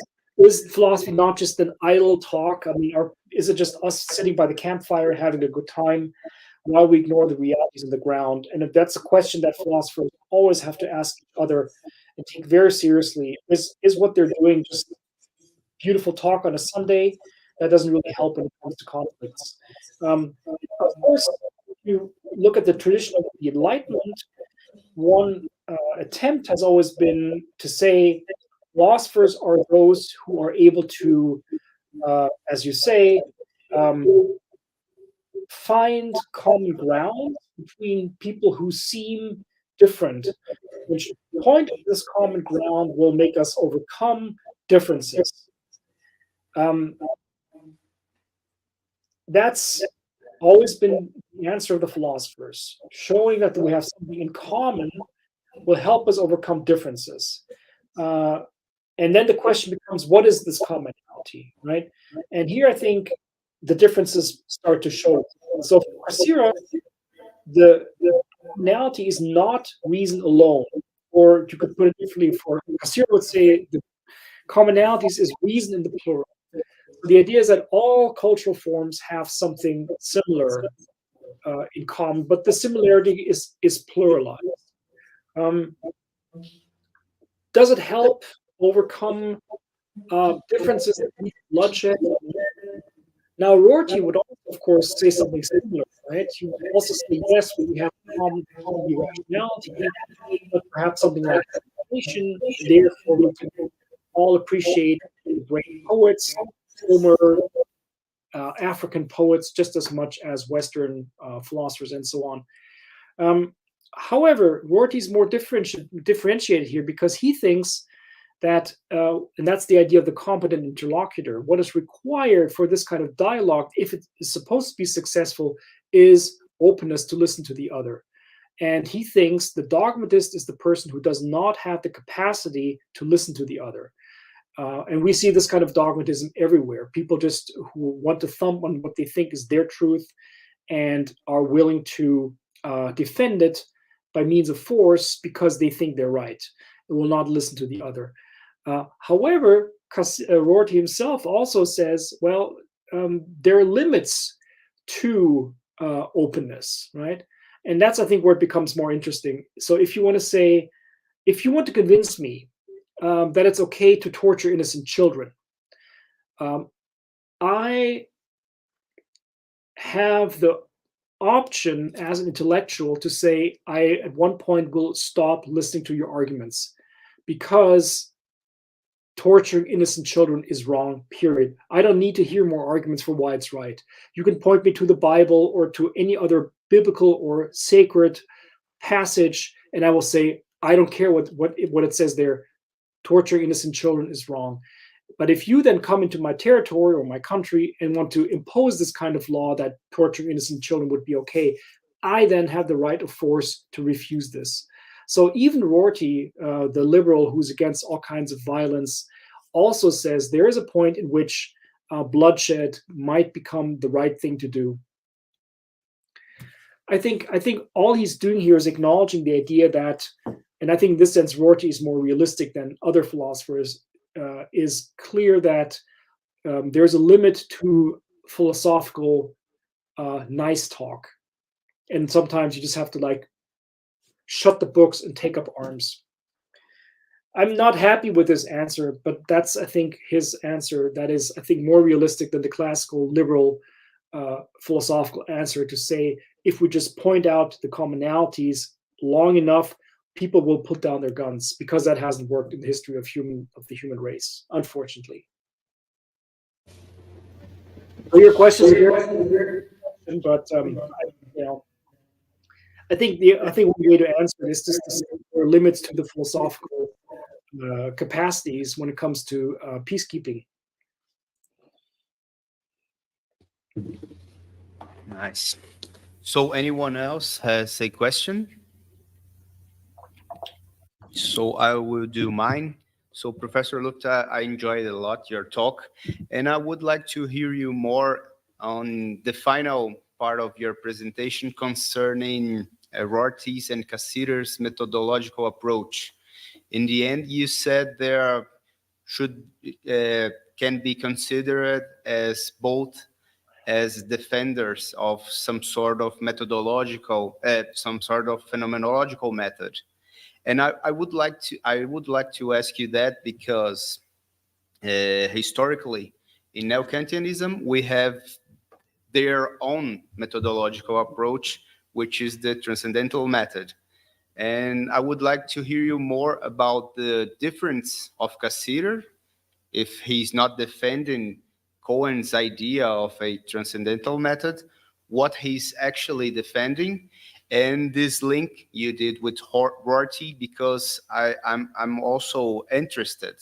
philosophy not just an idle talk? I mean, is it just us sitting by the campfire having a good time while we ignore the realities on the ground? And if that's a question that philosophers always have to ask each other and take very seriously, is what they're doing just beautiful talk on a Sunday? That doesn't really help when it comes to conflicts. Of course, if you look at the tradition of the Enlightenment, one attempt has always been to say philosophers are those who are able to, as you say, find common ground between people who seem different, which point to this common ground will make us overcome differences. That's always been the answer of the philosophers. Showing that we have something in common will help us overcome differences. And then the question becomes, what is this commonality, right? And here I think the differences start to show. So for Cassirer, the commonality is not reason alone, or you could put it differently. For Cassirer would say the commonalities is reason in the plural. So the idea is that all cultural forms have something similar in common, but the similarity is pluralized. Does it help overcome differences in bloodshed? Now, Rorty would also, of course, say something similar, right? He would also say, yes, we have common rationality, but perhaps something like education, therefore we can all appreciate great poets, Homer, African poets, just as much as Western philosophers and so on. However, Rorty is more differentiated here because he thinks that, and that's the idea of the competent interlocutor, what is required for this kind of dialogue, if it is supposed to be successful, is openness to listen to the other. And he thinks the dogmatist is the person who does not have the capacity to listen to the other. And we see this kind of dogmatism everywhere. People just who want to thump on what they think is their truth and are willing to defend it by means of force because they think they're right and will not listen to the other. However, Rorty himself also says, well, there are limits to openness, right? And that's, I think, where it becomes more interesting. So if you want to say, if you want to convince me that it's okay to torture innocent children, I have the option as an intellectual to say, I at one point will stop listening to your arguments because torturing innocent children is wrong, period. I don't need to hear more arguments for why it's right. You can point me to the Bible or to any other biblical or sacred passage, and I will say, I don't care what it says there. Torturing innocent children is wrong. But if you then come into my territory or my country and want to impose this kind of law that torturing innocent children would be okay, I then have the right of force to refuse this. So even Rorty, the liberal who's against all kinds of violence, also says there is a point in which bloodshed might become the right thing to do. I think all he's doing here is acknowledging the idea that, and I think in this sense Rorty is more realistic than other philosophers, is clear that there's a limit to philosophical nice talk. And sometimes you just have to like shut the books and take up arms. I'm not happy with this answer, but that's, I think, his answer that is, I think, more realistic than the classical liberal philosophical answer to say, if we just point out the commonalities long enough, people will put down their guns, because that hasn't worked in the history of the human race, unfortunately. So your question is here, but I think one way to answer this is to say there are limits to the philosophical capacities when it comes to peacekeeping. Nice. So anyone else has a question? So I will do mine. So Professor Luft, I enjoyed a lot your talk, and I would like to hear you more on the final part of your presentation concerning Rorty's and Cassirer's methodological approach. In the end, you said there can be considered as both as defenders of some sort of methodological, some sort of phenomenological method. And I would like to ask you that because historically in Neo-Kantianism we have their own methodological approach, which is the transcendental method. And I would like to hear you more about the difference of Cassirer, if he's not defending Cohen's idea of a transcendental method, what he's actually defending, and this link you did with Rorty, because I'm also interested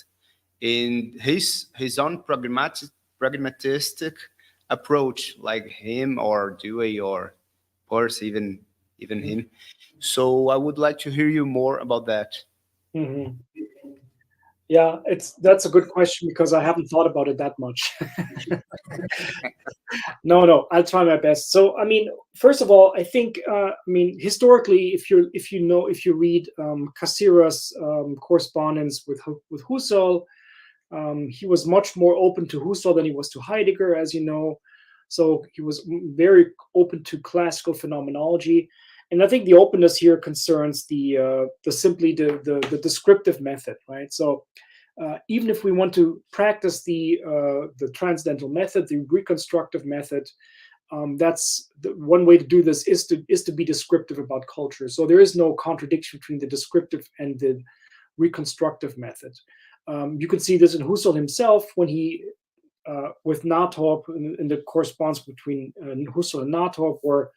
in his own pragmatistic approach, like him or Dewey, or of course even him. So I would like to hear you more about that. Mhm. Yeah, that's a good question because I haven't thought about it that much. No, I'll try my best. So, I mean, first of all, I think, historically, if you read Cassira's correspondence with Husserl, he was much more open to Husserl than he was to Heidegger, as you know. So he was very open to classical phenomenology, and I think the openness here concerns the descriptive method, right? So even if we want to practice the transcendental method, the reconstructive method, that's one way to do this is to be descriptive about culture. So there is no contradiction between the descriptive and the reconstructive method. You can see this in Husserl himself when he, with Nathorp, in the correspondence between Husserl and Nathorp, where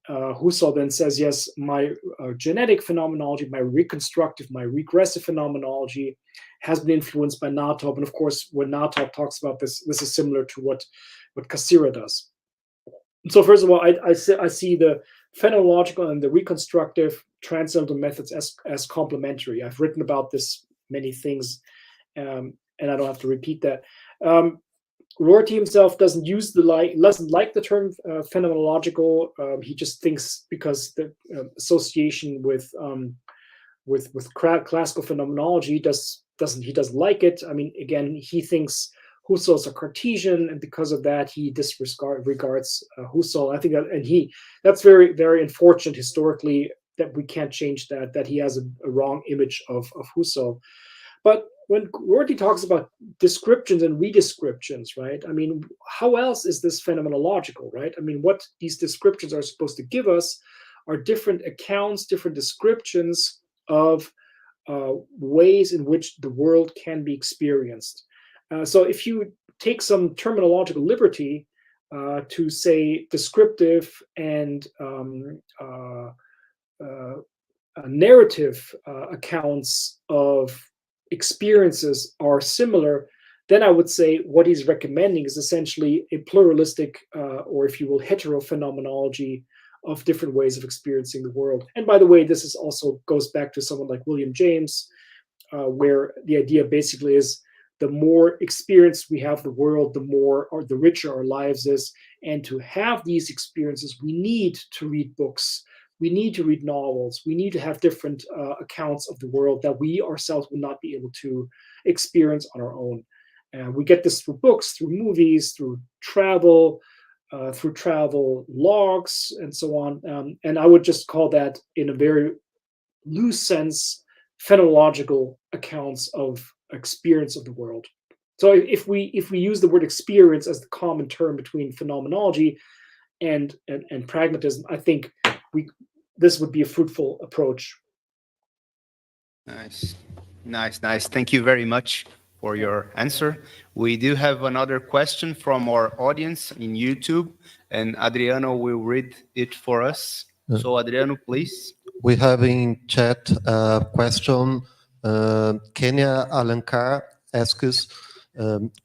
Husserl then says, yes, my genetic phenomenology, my reconstructive, my regressive phenomenology has been influenced by Nathorp. And of course, when Nathorp talks about this, this is similar to what Cassira does. And so first of all, I see the phenomenological and the reconstructive transcendental methods as complementary. I've written about this many things, and I don't have to repeat that. Rorty himself doesn't like the term phenomenological. He just thinks because the association with classical phenomenology doesn't like it. I mean, again, he thinks Husserl's a Cartesian, and because of that, he disregards Husserl. I think that's very, very unfortunate historically, that we can't change that he has a wrong image of Husserl. But when Rorty talks about descriptions and redescriptions, right? I mean, how else is this phenomenological, right? I mean, what these descriptions are supposed to give us are different accounts, different descriptions of ways in which the world can be experienced. So if you take some terminological liberty to say descriptive and narrative accounts of experiences are similar, then I would say what he's recommending is essentially a pluralistic, or if you will, heterophenomenology of different ways of experiencing the world. And by the way, this is also goes back to someone like William James, where the idea basically is the more experience we have the world, the more or the richer our lives is. And to have these experiences, we need to read books. We need to read novels. We need to have different accounts of the world that we ourselves will not be able to experience on our own. We get this through books, through movies, through travel logs, and so on. And I would just call that, in a very loose sense, phenomenological accounts of experience of the world. So if we use the word experience as the common term between phenomenology and pragmatism, I think this would be a fruitful approach. Nice. Thank you very much for your answer. We do have another question from our audience in YouTube, and Adriano will read it for us. So Adriano, please. We have in chat a question. Kenya Alankar asks,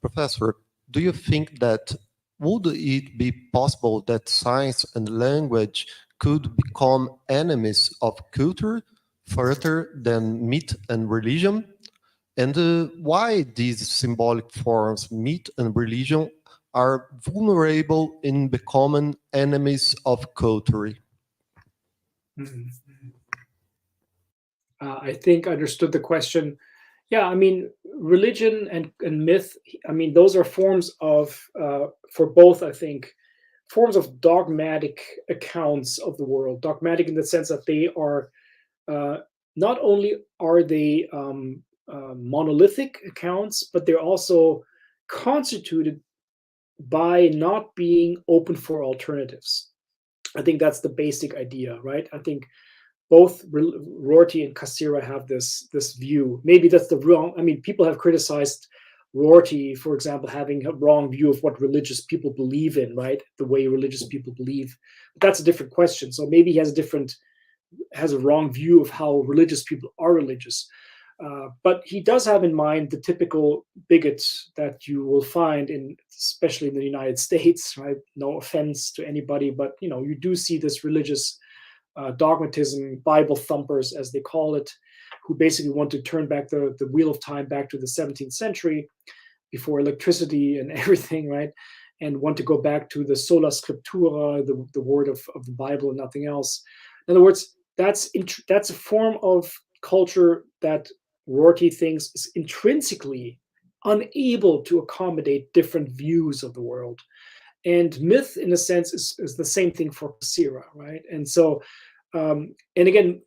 Professor, do you think that would it be possible that science and language could become enemies of culture further than myth and religion? And why these symbolic forms, myth and religion, are vulnerable in becoming enemies of culture? I think I understood the question. Yeah, I mean, religion and myth, I mean, those are forms of, for both, I think, forms of dogmatic accounts of the world. Dogmatic in the sense that they are, not only are they monolithic accounts, but they're also constituted by not being open for alternatives. I think that's the basic idea, right? I think both Rorty and Cassira have this view. Maybe that's the wrong. I mean, people have criticized Rorty, for example, having a wrong view of what religious people believe in, right? The way religious people believe. But that's a different question. So maybe he has a wrong view of how religious people are religious. But he does have in mind the typical bigots that you will find especially in the United States, right? No offense to anybody, but you do see this religious dogmatism, Bible thumpers, as they call it, who basically want to turn back the wheel of time back to the 17th century, before electricity and everything, right? And want to go back to the sola scriptura, the word of the Bible and nothing else. In other words, that's a form of culture that Rorty thinks is intrinsically unable to accommodate different views of the world. And myth, in a sense, is the same thing for Cassirer, right? And so, and again,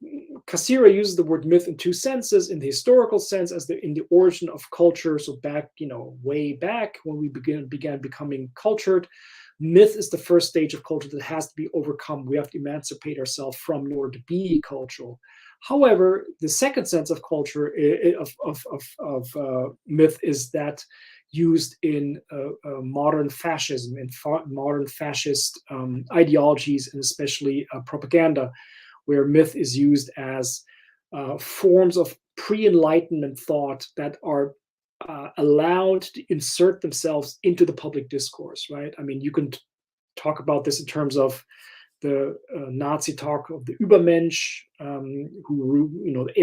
Cassirer uses the word myth in two senses: in the historical sense, as in the origin of culture. So back, way back when we began becoming cultured, myth is the first stage of culture that has to be overcome. We have to emancipate ourselves from in order to be cultural. However, the second sense of culture of myth is that used in modern fascism and modern fascist ideologies, and especially propaganda, where myth is used as forms of pre-Enlightenment thought that are allowed to insert themselves into the public discourse, right? I mean, you can talk about this in terms of the Nazi talk of the Übermensch, who the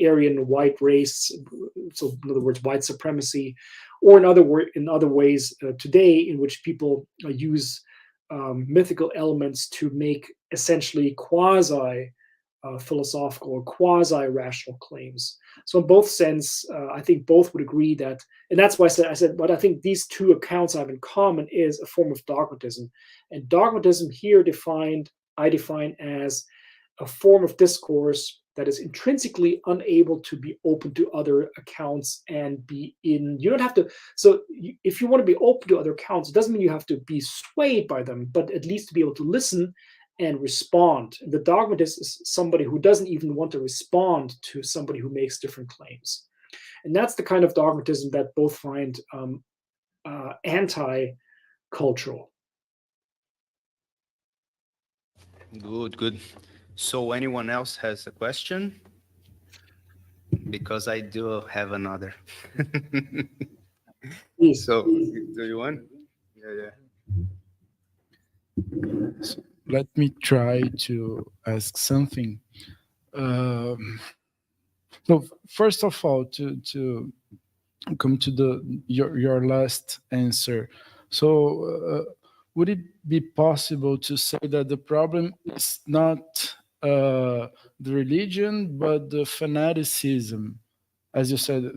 Aryan white race, so in other words, white supremacy, or in other ways today, in which people use mythical elements to make essentially quasi philosophical or quasi-rational claims. So in both sense, I think both would agree that, and that's why I said what I think these two accounts have in common is a form of dogmatism. And dogmatism here I define as a form of discourse that is intrinsically unable to be open to other accounts and you don't have to, if you want to be open to other accounts, it doesn't mean you have to be swayed by them, but at least to be able to listen and respond. The dogmatist is somebody who doesn't even want to respond to somebody who makes different claims. And that's the kind of dogmatism that both find anti-cultural. Good. So anyone else has a question? Because I do have another. So, do you want? Yeah. So let me try to ask something. So first of all, to come to your last answer. So would it be possible to say that the problem is not the religion, but the fanaticism? As you said,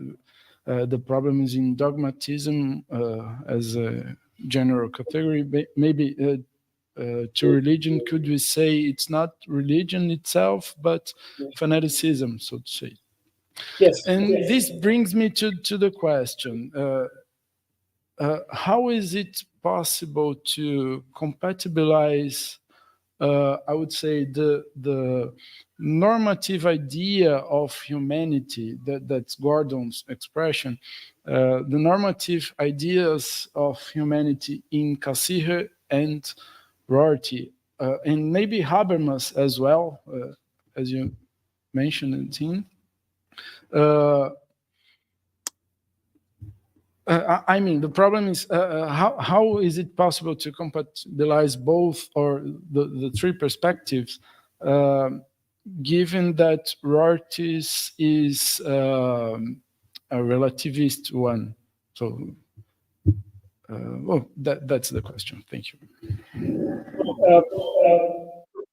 the problem is in dogmatism as a general category. Maybe to religion, could we say it's not religion itself, but fanaticism, so to say? Yes. And this brings me to the question, how is it possible to compatibilize, I would say, the normative idea of humanity, that's Gordon's expression, the normative ideas of humanity in Cassirer and Rorty, and maybe Habermas as well, as you mentioned, Tim. I mean, the problem is how is it possible to compatibilize both or the three perspectives, given that Rorty's is a relativist one? So, that's the question. Thank you.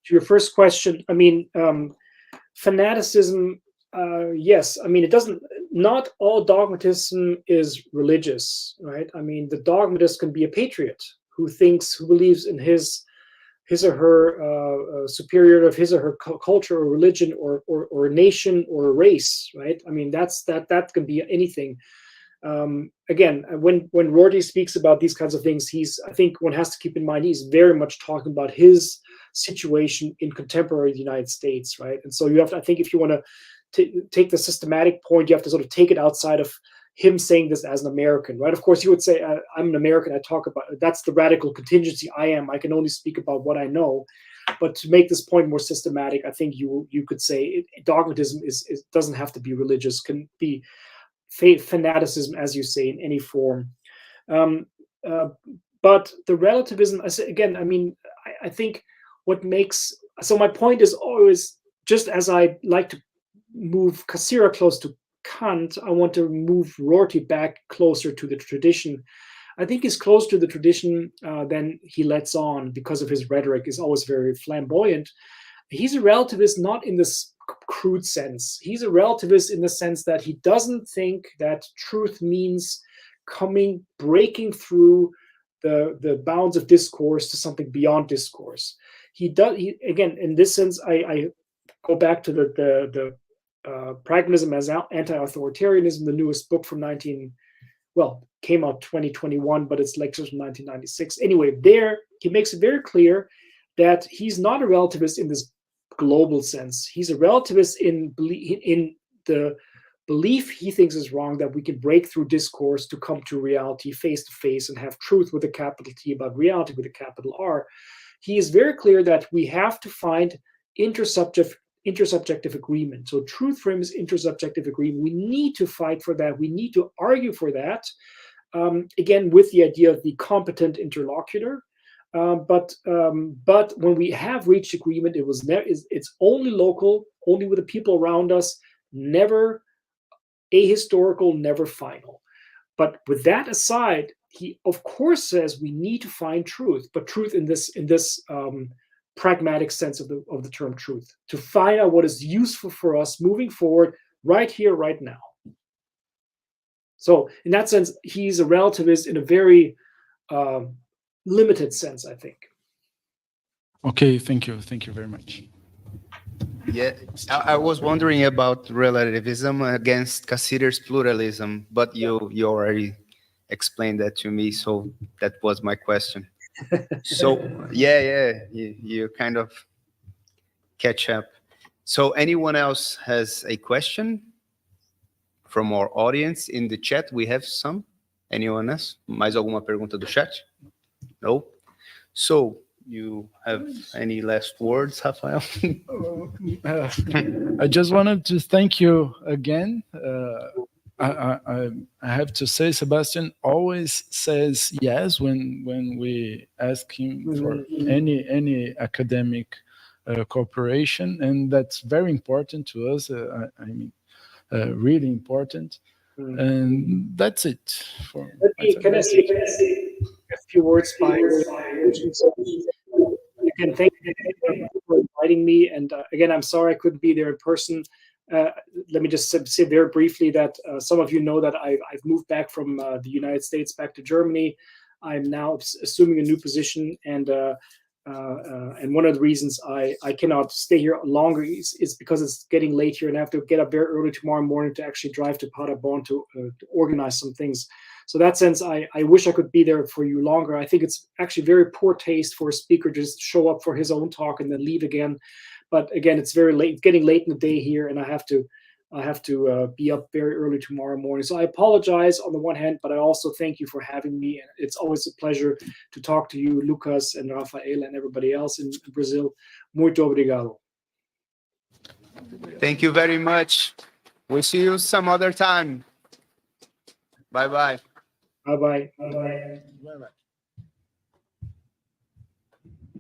To your first question, I mean, fanaticism, yes. I mean, it doesn't, not all dogmatism is religious, right? I mean, the dogmatist can be a patriot who believes in his or her superior of his or her culture or religion or a nation or a race, right? I mean, that can be anything. Again, when Rorty speaks about these kinds of things, I think one has to keep in mind he's very much talking about his situation in contemporary United States, right? And so you have to, I think, if you want to take the systematic point, you have to sort of take it outside of him saying this as an American, right? Of course, he would say, I'm an American, I talk about, that's the radical contingency I can only speak about what I know. But to make this point more systematic, I think you could say dogmatism doesn't have to be religious, can be fanaticism, as you say, in any form. But the relativism, again, I mean, I think what makes, so my point is always, just as I like to move Cassirer close to Kant, I want to move Rorty back closer to the tradition. I think he's close to the tradition than he lets on, because of his rhetoric is always very flamboyant. He's a relativist not in this crude sense. He's a relativist in the sense that he doesn't think that truth means breaking through the bounds of discourse to something beyond discourse. Again, in this sense, I go back to the Pragmatism as Anti-Authoritarianism, the newest book from came out 2021, but it's lectures from 1996. Anyway, there he makes it very clear that he's not a relativist in this global sense. He's a relativist in the belief he thinks is wrong, that we can break through discourse to come to reality face to face and have truth with a capital T about reality with a capital R. He is very clear that we have to find intersubjective agreement. So truth for him is intersubjective agreement. We need to fight for that. We need to argue for that. Again, with the idea of the competent interlocutor. But when we have reached agreement, it's only local, only with the people around us, never ahistorical, never final. But with that aside, he of course says we need to find truth, but truth in this pragmatic sense of the term truth, to find out what is useful for us moving forward right here, right now. So in that sense, he's a relativist in a very limited sense, I think. Okay, thank you. Thank you very much. Yeah, I was wondering about relativism against Cassirer's pluralism, but you already explained that to me, so that was my question. So you kind of catch up. So anyone else has a question from our audience in the chat? We have some. Anyone else? Mais alguma pergunta do chat? No. So you have any last words, Rafael? I just wanted to thank you again. I have to say, Sebastian always says yes when we ask him for any academic cooperation, and that's very important to us. I mean, really important. And that's it. Can I say a few words by again, thank you for inviting me. And again, I'm sorry I couldn't be there in person. Let me just say very briefly that some of you know that I've moved back from the United States back to Germany. I'm now assuming a new position, and one of the reasons I cannot stay here longer is because it's getting late here, and I have to get up very early tomorrow morning to actually drive to Paderborn to organize some things. So in that sense, I wish I could be there for you longer. I think it's actually very poor taste for a speaker to just show up for his own talk and then leave again. But again, it's very late, getting late in the day here, and I have to be up very early tomorrow morning. So I apologize on the one hand, but I also thank you for having me. And it's always a pleasure to talk to you, Lucas and Rafael and everybody else in Brazil. Muito obrigado. Thank you very much. We'll see you some other time. Bye-bye. Bye-bye. Bye-bye. Bye-bye.